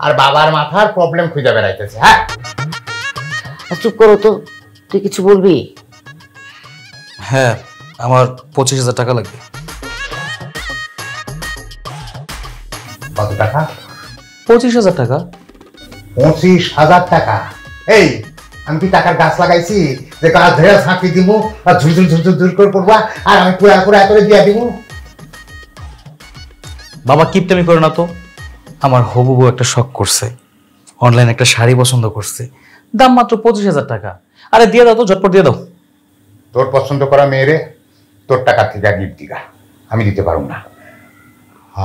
আর বাবার মাথার প্রবলেম খুঁজে বেড়াইতেছে। হ্যাঁ, চুপ করো তো, তুই কিছু বলবি? হ্যাঁ, আমার 25,000 টাকা লাগবে। কত টাকা? 25,000 টাকা। 25,000 টাকা? এই, আমি কি টাকার গাছ লাগাইছি যে গাছ ধরে ছাঁকি দিব আর ঝুরঝুর ঝুরঝুর ঝুর করে পড়বা আর আমি পুরা পুরা করে দিয়া দিব? বাবা, কিপটামি করো না তো। আমার হবু বউ একটা শখ করছে, অনলাইন একটা শাড়ি পছন্দ করছে, দাম মাত্র 25,000 টাকা। আরে দিয়ে দাও তো, ঝটপট দিয়ে দাও। তোর পছন্দ করা মেয়েরে তোর টাকা থেকে গিফট দিগা, আমি দিতে পারব না।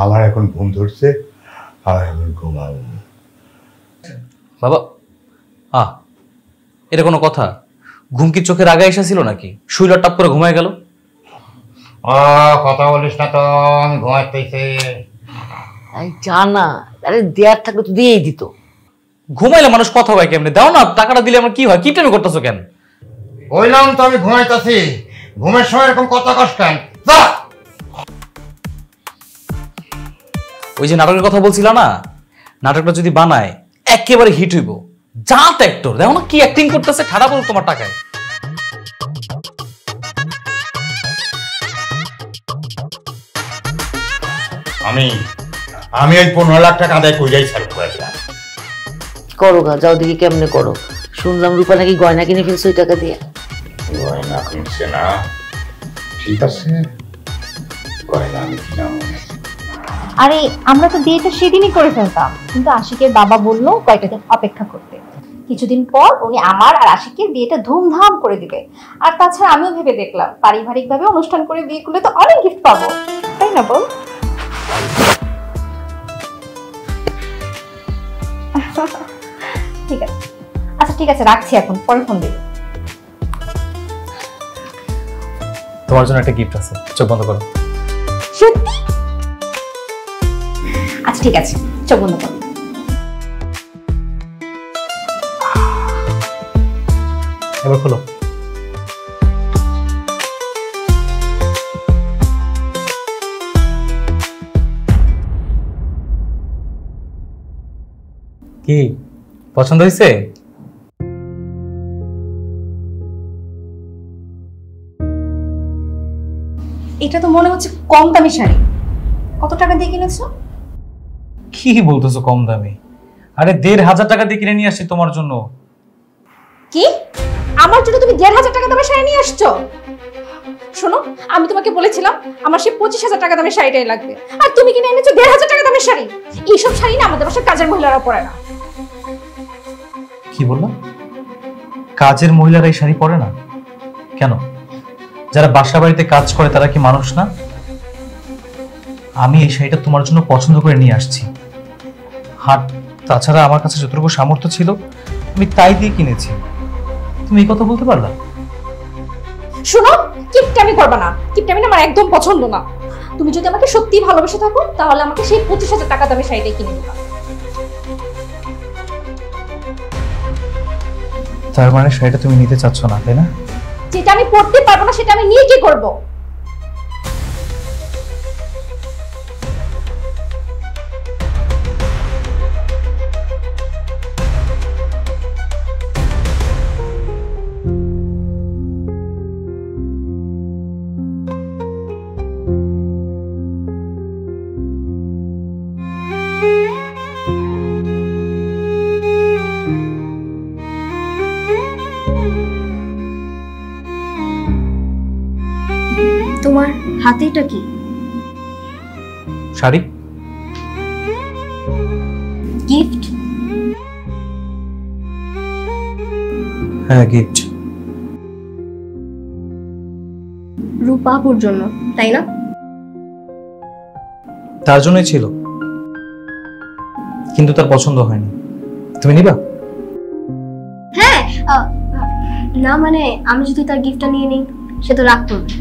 আমার এখন ঘুম ধরছে, আর আমি ঘুমাবো। বাবা, এটা কোনো কথা? ঘুম কি চোখের আগে এসেছিল নাকি? শুইল টাপ করে ঘুমায় গেল? কথা বলিস না তো, আমি ঘুমাইতেছি। জানা, আরে দেয়ার থাকলে তো দিয়েই দিত। ঘুমাইলে মানুষ কথা হয় কেমনে? দাও না, টাকাটা দিলে আমার কি হয়? কিপটামি করতেছো কেন? বললাম তো আমি ঘুমাইতেছি, ঘুমের সময় এরকম কথা কস কেন? ওই যে নাটকের কথা বলছিল না, নাটকটা যদি বানায় একেবারে হিট হইব। জাত অ্যাক্টর, দেখো না কি অ্যাক্টিং করতেছে, ঠাডা বল তোমার টাকায়। আমি ওই 15 লাখ টাকা আদায় কইরাই ছাড়ব। করো গা, যাও দেখি কেমনে করো। শুনলাম রূপা নাকি গয়না কিনে ফেলছে ওই টাকা দিয়ে। গয়না কিনছে না? ঠিক আছে, গয়না আমি কিনাবো। আরে আমরা তো বিয়েটা সেদিনই করে ফেলতাম, কিন্তু আশিকের বাবা বললো কয়েকটা দিন অপেক্ষা করতে। কিছুদিন পর উনি আমার আর আশিকের বিয়েটা ধুমধাম করে দিবে। আর তাছাড়া আমিও ভেবে দেখলাম পারিবারিকভাবে অনুষ্ঠান করে বিয়ে করলে তো অনেক গিফট পাবো, তাই না বল? ঠিক আছে, আচ্ছা ঠিক আছে, রাখছি এখন, পরে ফোন দেব। তোমার জন্য একটা গিফট আছে, চোখ বন্ধ করো। সত্যি? আচ্ছা ঠিক আছে, চোখ বন্ধ করো। এবার খোলো। কি পছন্দ হয়েছে? এটা তো মনে হচ্ছে কম দামি শাড়ি। কত টাকা দিয়ে কিনেছো? কি বলতেছো কম দামি? আরে 1,500 টাকা দিয়ে কিনে নিয়ে আসছি তোমার জন্য। কি? আমার জন্য তুমি 1,500 টাকা দামের শাড়ি নিয়ে আসছো? শোনো, আমি তোমাকে বলেছিলাম আমার সেই 25,000 টাকা দামের শাড়িটাই লাগবে, আর তুমি কিনে এনেছো 1,500 টাকা দামের শাড়ি। এইসব শাড়ি না আমাদের বাসার কাজের মহিলারা পরে না। কি বললাম? কাজের মহিলারা এই শাড়ি পরে না? কেন, যারা বাসা বাড়িতে কাজ করে তারা কি মানুষ না? আমি এই শাড়িটা তোমার জন্য পছন্দ করে নিয়ে আসছি। আর তাছাড়া আমার কাছে যতটুকু সামর্থ্য ছিল আমি তাই দিয়ে কিনেছি। তুমি এই কথা বলতে পারলা? শোনো, কিপটামি করবা না। কিপটামি না আমার একদম পছন্দ না। তুমি যদি আমাকে সত্যি ভালোবেসে থাকো তাহলে আমাকে সেই 25,000 টাকা দামে শাড়িটাই কিনে দিবা। তার মানে শাড়িটা তুমি নিতে চাচ্ছ না, তাই না? যেটা আমি পড়তে পারবো না সেটা আমি নিয়ে কি করব? তোমার হাতে এটা কি? শাড়ি। গিফট? হ্যাঁ, গিফট। রূপাপুর জন্য, তাই না? তার জন্যই ছিল, কিন্তু তার পছন্দ হয়নি। তুমি নিবা? হ্যাঁ। না মানে আমি যদি তার গিফটটা নিয়ে নিই সে তো রাগ করবে।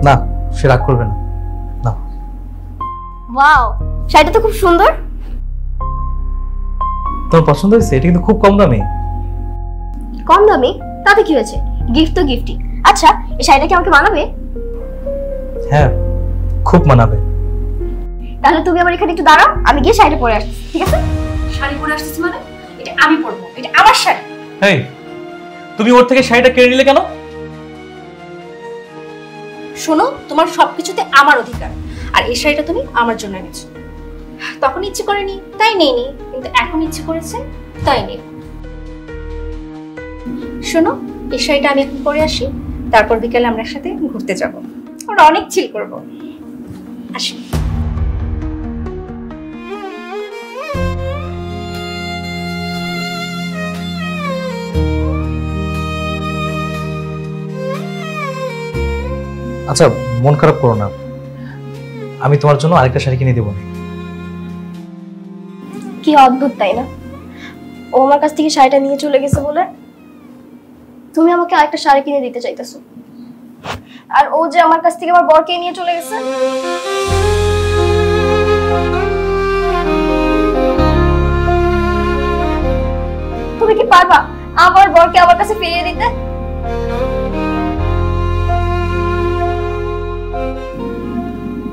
না, সে রাগ করবে না। না। ওয়াও, শাড়িটা তো খুব সুন্দর। তোমার পছন্দ হয়েছে? এটা কিন্তু খুব কম দামে। কম দামি তাতে কি হয়েছে? গিফট তো গিফটই। আচ্ছা, এই শাড়িটা কি আমাকে মানাবে? হ্যাঁ, খুব মানাবে। তাহলে তুমি আমার এখানে একটু দাঁড়াও, আমি গিয়ে শাড়িটা পরে আসছি, ঠিক আছে? শাড়ি পরে আসতেছি মানে? এটা আমি পরবো, এটা আমার শাড়ি। এই, তুমি ওর থেকে শাড়িটা কেড়ে নিলে কেন? শোনো, তোমার সবকিছুতে আমার অধিকার, আর এই শাড়িটা তুমি আমার জন্য এনেছো। তখন ইচ্ছে করেনি তাই নেইনি, কিন্তু এখন ইচ্ছে করেছে তাই নেই। শোনো, এই শাড়িটা আমি এখন পরে আসি, তারপর বিকেলে আমরা একসাথে ঘুরতে যাব। আমরা অনেক চিল করব। আসি। আচ্ছা, মন খারাপ করো না, আমি তোমার জন্য আরেকটা শাড়ি কিনে দেবো। কি অদ্ভুত, তাই না? ও আমার কাছ থেকে শাড়িটা নিয়ে চলে গেছে বলে তুমি আমাকে আরেকটা শাড়ি কিনে দিতে চাইতেছো, আর ও যে আমার কাছ থেকে আমার বরকে নিয়ে চলে গেছে। তুমি কি পারবা আমার বরকে আমার কাছে ফিরিয়ে দিতে?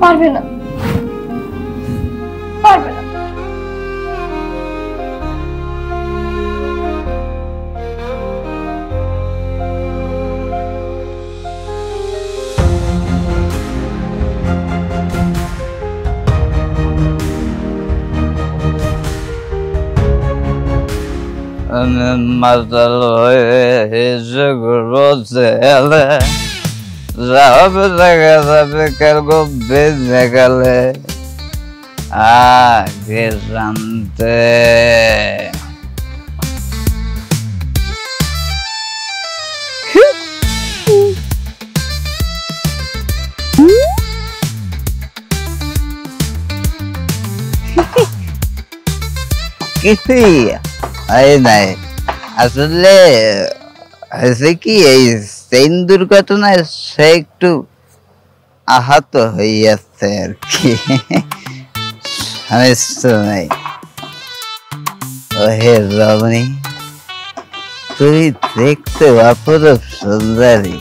পারবে না, পারবে না। মাতাল হয়ে হেসে ঘুরবো ছেলে, যাবে দেখা যাবে কারগো বেঁধে গেলে আগে জানতে। কিছুই হয় নাই আসলে। হয়েছে কি, এই ট্রেন দুর্ঘটনায় সে একটু আহত হইয়াছে আর কি, সমস্যা নাই। ওহে রমণী, তুই দেখতে অপরূপ সুন্দরী।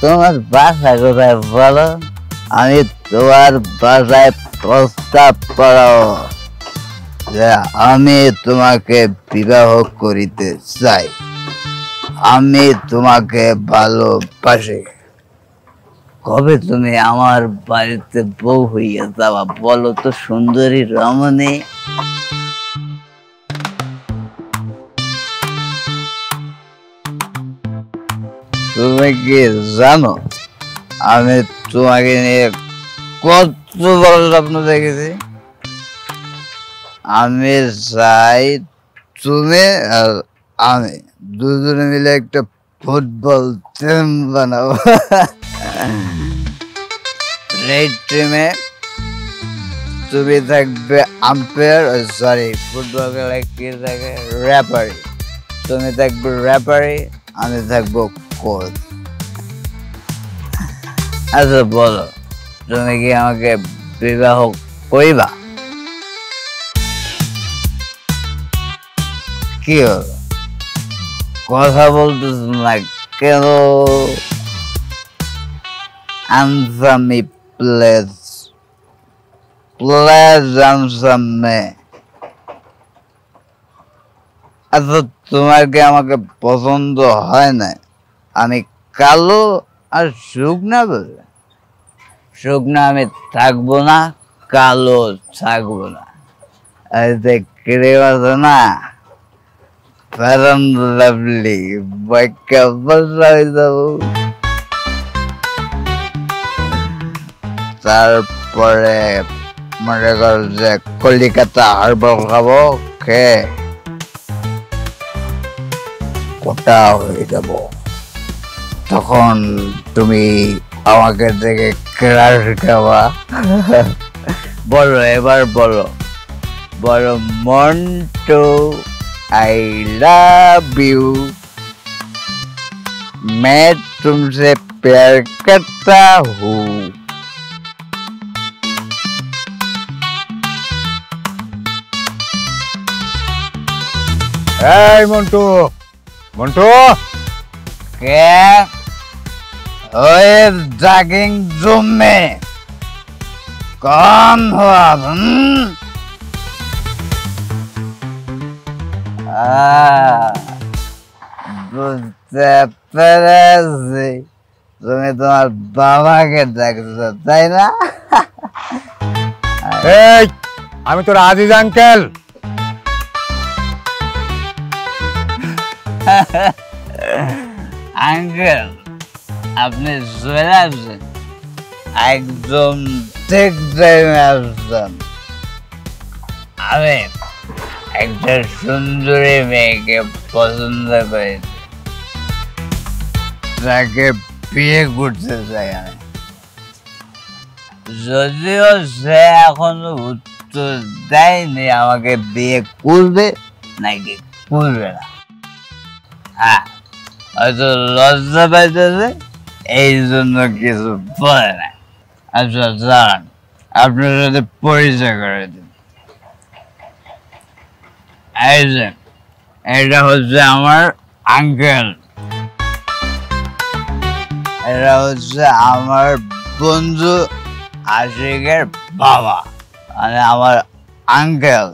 তোমার বাসা কোথায় বলো? আমি তোমার বাসায় প্রস্তাব পড়াও যে আমি তোমাকে বিবাহ করিতে চাই, আমি তোমাকে ভালোবাসি। কবে তুমি আমার বাড়িতে বউ হইয়া যাওয়া বলো তো সুন্দরী রমণী? তুমি কি জানো আমি তোমাকে নিয়ে কত বড় স্বপ্ন দেখেছি? আমি চাই তুমি আর আমি দুজনে মিলে একটা ফুটবল টিম বানাবো। রেড টিমে তুমি থাকবে আম্পায়ার, সরি ফুটবল খেলায় কি থাকে রেফারি। তুমি থাকবে রেফারি, আমি থাকবো কোচ। আচ্ছা বলো, তুমি কি আমাকে বিবাহ করিবা? কি হলো, কথা বলতেছ না কেন? Answer me please, please answer me. আচ্ছা তোমার কি আমাকে পছন্দ হয় না? আমি কালো আর শুকনা বলে? শুকনা আমি থাকবো না, কালো থাকবো না। আর যে ক্রিম আছে না, ফেরান লাভলি বাইকা বসাই যাবো। তারপরে মনে কর যে কলিকাতা হারবার খাবো, খেয়ে কোটা হয়ে যাব। তখন তুমি আমাকে দেখে ক্রাশ খাওয়া। বলো এবার বলো, বলো মন্টু आई लव यू, मैं तुमसे प्यार करता हूँ। এই মন্টু, মন্টু क्या ओए जॉगिंग जूम में कौन हो आप? বুঝতে পেরেছি, তুমি তোমার বাবাকে দেখছো তাই না? এই আমি তোর আজিজ আঙ্কেল। আঙ্কেল আপনি চলে আসছেন, একদম ঠিক টাইমে আসছেন। আমি একটা সুন্দরী মেয়েকে পছন্দ করেছি, তাকে বিয়ে করতে চাই আমি। যদিও সে এখনো উত্তর দেয়নি আমাকে বিয়ে করবে নাকি করবে না। হ্যাঁ হয়তো লজ্জা পাইতেছে, এই জন্য কিছু বলে না। আচ্ছা দাঁড়ান, আপনার সাথে পরিচয় করে দিন। এই যে এটা হচ্ছে আমার আঙ্কেল, এটা হচ্ছে আমার বন্ধু আশিকের বাবা, মানে আমার আঙ্কেল,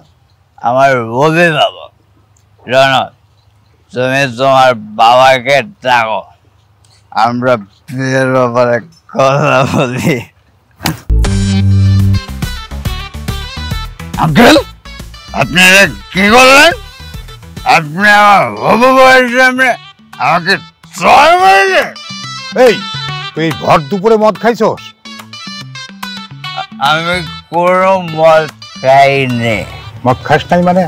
আমার অভিভাবক। জানো তুমি তোমার বাবাকে ডাকো, আমরা বিয়ের ব্যাপারে কথা বলি। আঙ্কেল আপনি কি করলেন? আপনি আমার হবু বউয়ের সামনে আমাকে চড় মারলেন। এই তুই ভর দুপুরে মদ খাইছস? আমি কোনো মদ খাইনি। মদ খাস নাই মানে?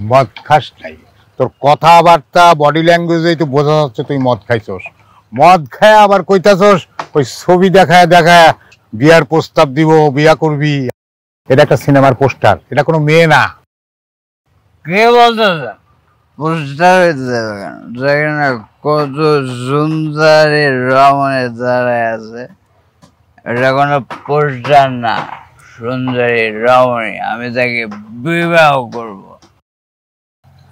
মদ খাস নাই, তোর কথাবার্তা বডি ল্যাঙ্গুয়েজে তো বোঝা যাচ্ছে তুই মদ খাইছস। মদ খায় আবার কইতাছস ওই ছবি দেখায় দেখায় বিয়ার প্রস্তাব দিব, বিয়া করবি। এটা একটা সিনেমার পোস্টার, এটা কোনো মেয়ে না। কে বলতেছে পোস্টার হইতে যাবে কেন? যেখানে কত সুন্দরী রমণী দাঁড়ায় আছে, এটা কোনো পোস্টার না, সুন্দরী রমণী। আমি তাকে বিবাহ করব।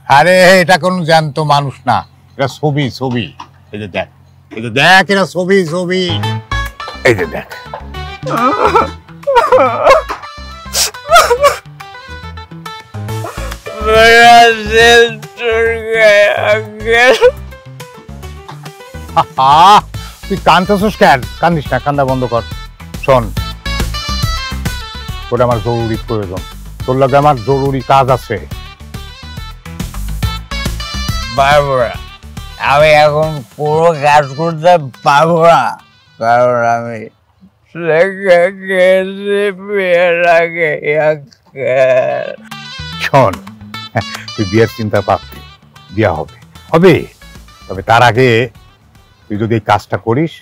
আরে এটা কোনো জ্যান্ত মানুষ না, এটা ছবি ছবি। এই যে দেখ, এই যে দেখ, এটা ছবি ছবি। এই যে দেখ। তুই কান্দতেছিস কেন? কান্দিস না, কান্দা বন্ধ কর। শোন, ওটা আমার জরুরি প্রয়োজন, তোর লগে আমার জরুরি কাজ আছে। পারবো না, আমি এখন পুরো কাজ করতে পারবো না, কারণ আমি শোন, তুই বিয়ের চিন্তা পাচ্ছি, বিয়া হবে হবে, তবে তার আগে তুই যদি এই কাজটা করিস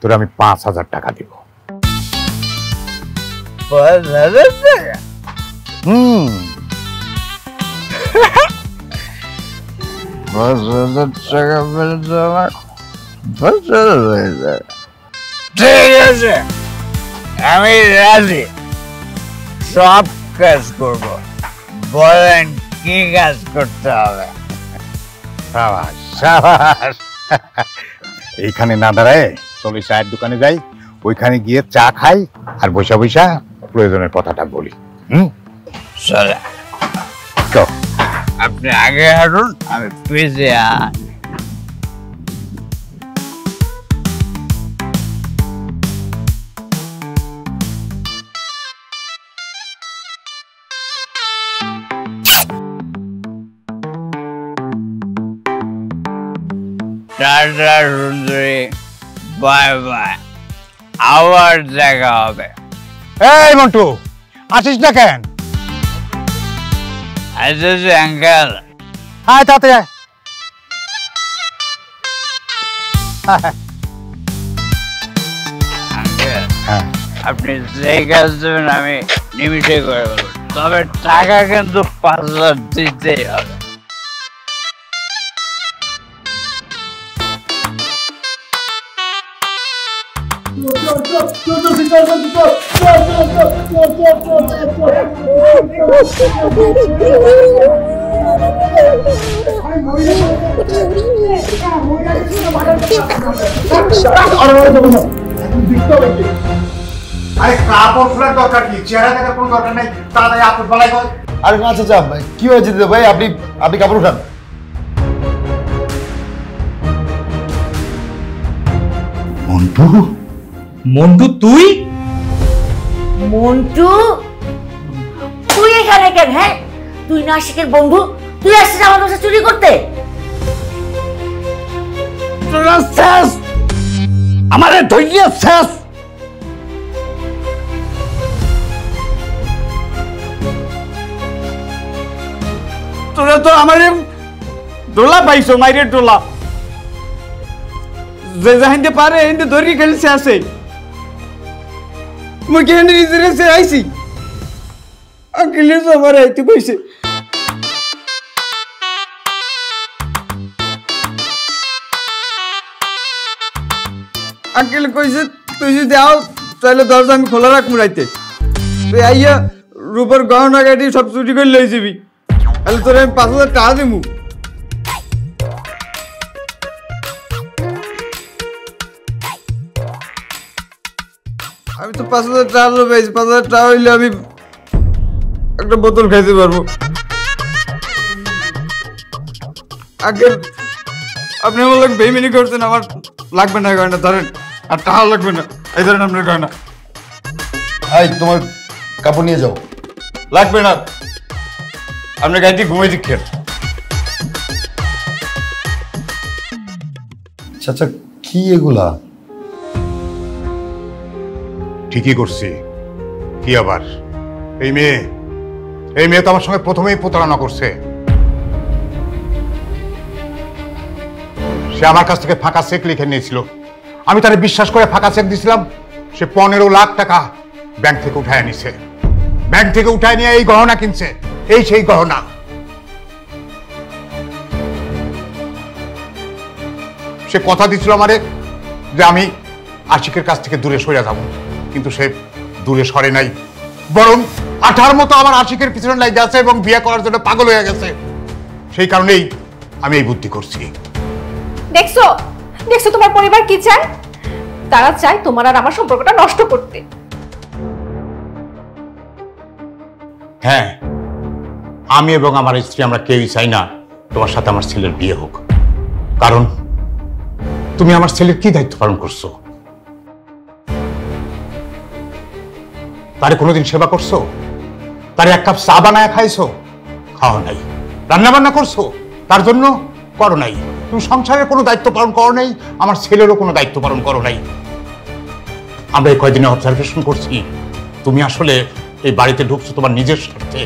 তোর আমি 5,000 টাকা দিব। 5,000 টাকা? হুম, 5,000 টাকা পেলে তো আমার ফসল হয়ে যাবে। ঠিক আছে, আমি রাজি, সব কাজ করব। বলেন কি কাজ করতে হবে? সাবাস সাবাস। এইখানে না দাঁড়ায় চলো চায়ের দোকানে যাই, ওইখানে গিয়ে চা খাই আর বসা বসা প্রয়োজনের কথাটা বলি। চলে, তো আপনি আগে হাঁটুন, আমি পিছিয়ে টাটা সুন্দরী, বাই বাই, আবার দেখা হবে। এই মন্টু, আসিস না কেন? আসছি আঙ্কেল। আয় তাতে আয়। আঙ্কেল, হ্যাঁ, আপনি যে কাজ দেবেন আমি নিমিশে করে বলবো, তবে টাকা কিন্তু 5,000 দিতেই হবে। আরে কাপড় খোলার দরকার কি, চেহারা দেখার কোনো দরকার নেই, তাড়াতাড়ি আপদ বালাই কর। আরে না চাচা, কি হয়েছে দিদি ভাই? আপনি আপনি কাপড় উঠান। মন্টু, মন্টু তুই? মন্টু, তুই এখানে কেন? হ্যাঁ, তুই না আশিকের বন্ধু, তুই আসছিস আমার বাসা চুরি করতে? আমারে ধৈর্য শেষ। তোরা তো আমার ডোলা পাইছো, মাইরের ডোলা, যে যাইতে পারে হিন্দে ধরি খেলছে আছে। মুই কেন রিজেন্সে আইছি, আঙ্কেল আমার আইতে কইছে। আঙ্কেল কইছে তুই যদি আও তাহলে দরজা আমি খোলা রাখবো রাইতে, তুই আইয়া রূপর গহনা গাড়ি সব চুরি করে লই যাবি, তাহলে তোর আমি 5,000 টাকা দিমু। আমি তো 5,000 টাকা পেয়েছি, 5,000 টাকা হইলে আমি একটা বোতল খাইতে পারবো। আঙ্কেল, আপনি আমার লোক বেইমানি করছেন, আমার লাগবে না গয়না, ধরেন, আর টাকা লাগবে না, এই ধরেন আপনার গয়না। এই তোমার কাপড় নিয়ে যাও। লাগবে না, আপনার গাড়িতে ঘুমাই দিচ্ছেন। চাচা কি এগুলা? ঠিকই করছি। কি আবার? এই মেয়ে তো আমার সঙ্গে প্রথমেই প্রতারণা করছে। সে আমার কাছ থেকে ফাঁকা চেক লিখে নিয়েছিল, আমি তারে বিশ্বাস করে ফাঁকা চেক দিয়েছিলাম। সে 15 লাখ টাকা ব্যাংক থেকে উঠায় নিছে, ব্যাংক থেকে উঠায় নিয়ে এই গহনা কিনছে, এই সেই গহনা। সে কথা দিছিল আমারে যে আমি আশিকের কাছ থেকে দূরে সরে যাব, কিন্তু সে দূরে সরে নাই, বরং আঠার মতো আমার আশিকের পিছনে লাগে আছে এবং বিয়ে করার জন্য পাগল হয়ে গেছে। সেই কারণেই আমি এই বুদ্ধি করছি। দেখছো দেখছো তোমার পরিবার কি চায়? তারা চায় তোমার আর আমার সম্পর্কটা নষ্ট করতে। হ্যাঁ, আমি এবং আমার স্ত্রী আমরা কেউই চাই না তোমার সাথে আমার ছেলের বিয়ে হোক, কারণ তুমি আমার ছেলের কি দায়িত্ব পালন করছো? তারে কোনোদিন সেবা করছো? তারে এক কাপ চা বানায় খাইছো? খাওয়া নাই। রান্না বান্না করছো? তার জন্য করো নাই। তুমি সংসারের কোনো দায়িত্ব পালন করো নাই, আমার ছেলেরও কোনো দায়িত্ব পালন করো নাই। আমরা এই কয়দিনে অবজারভেশন করছি, তুমি আসলে এই বাড়িতে ঢুকছো তোমার নিজের স্বার্থে।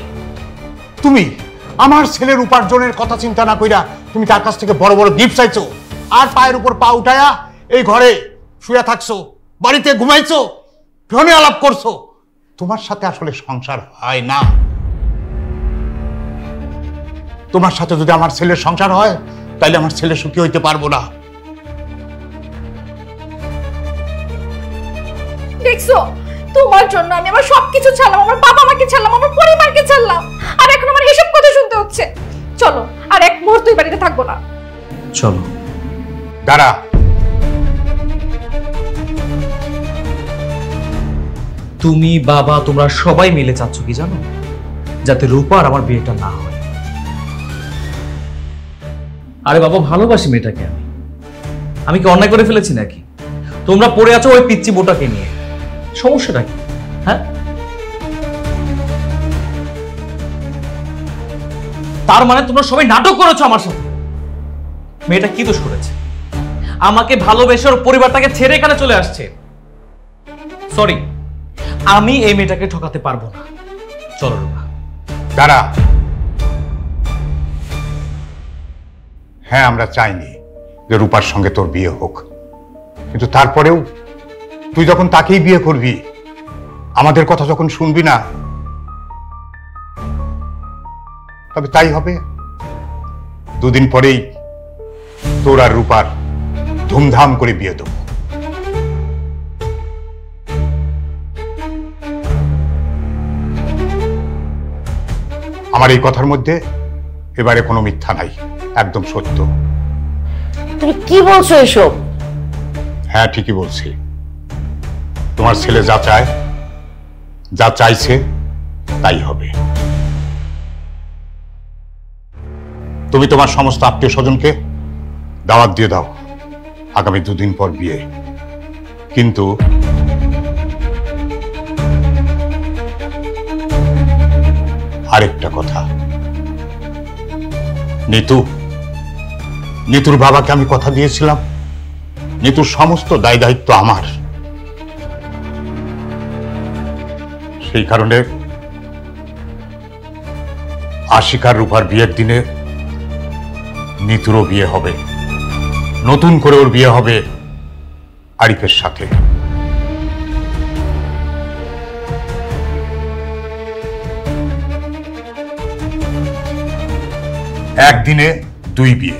তুমি আমার ছেলের উপার্জনের কথা চিন্তা না কইরা তুমি তার কাছ থেকে বড় বড় গিফট চাইছো, আর পায়ের উপর পা উঠায়া এই ঘরে শুয়ে থাকছো, বাড়িতে ঘুমাইছো, ফোনে আলাপ করছো। তোমার সাথে আসলে সংসার হয় না। তোমার সাথে যদি আমার ছেলের সংসার হয় তাহলে আমার ছেলে সুখী হইতে পারবো না। দেখছো, তোমার জন্য আমি আমার সবকিছু ছাড়লাম, আমার বাবা মাকে ছাড়লাম, আমার পরিবারকে ছাড়লাম, আর এখন আমার এসব কথা শুনতে হচ্ছে। চলো, আর এক মুহূর্তই বাড়িতে থাকবো না। চলো। দাঁড়া, তুমি বাবা তোমরা সবাই মিলে চাচ্ছ কি জানো? যাতে রূপা আর আমার বিয়েটা না হয়। আরে বাবা, ভালোবাসি মেয়েটাকে আমি কি অন্যায় করে ফেলেছি নাকি? তোমরা পড়ে আছো ওই পিচ্চি বোটাকে নিয়ে, সমস্যাটা কি? হ্যাঁ, তার মানে তোমরা সবাই নাটক করেছো আমার সাথে। মেয়েটা কি দোষ করেছে? আমাকে ভালোবেসে ওর পরিবারটাকে ছেড়ে এখানে চলে আসছে। সরি, আমি এই মেয়েটাকে ঠকাতে পারবো না। চলো রূপা। দাঁড়া। হ্যাঁ, আমরা চাইনি যে রূপার সঙ্গে তোর বিয়ে হোক, কিন্তু তারপরেও তুই যখন তাকেই বিয়ে করবি, আমাদের কথা যখন শুনবি না, তবে তাই হবে। দুদিন পরেই তোর আর রূপার ধুমধাম করে বিয়ে দেবো। আমার এই কথার মধ্যে এবারে কোনো মিথ্যা নাই, একদম সত্য। তুমি কি বলছো এসব? হ্যাঁ, ঠিকই বলছি। তোমার ছেলে যা চায়, যা চাইছে তাই হবে। তুমি তোমার সমস্ত আত্মীয় স্বজনকে দাওয়াত দিয়ে দাও, আগামী 2 দিন পর বিয়ে। কিন্তু আরেকটা কথা, নিতুর বাবাকে আমি কথা দিয়েছিলাম, নিতুর সমস্ত দায় দায়িত্ব আমার। সেই কারণে আশিকার রূপার বিয়ের দিনে নিতুরও বিয়ে হবে, নতুন করে ওর বিয়ে হবে আরিফের সাথে। একদিনে 2 বিয়ে।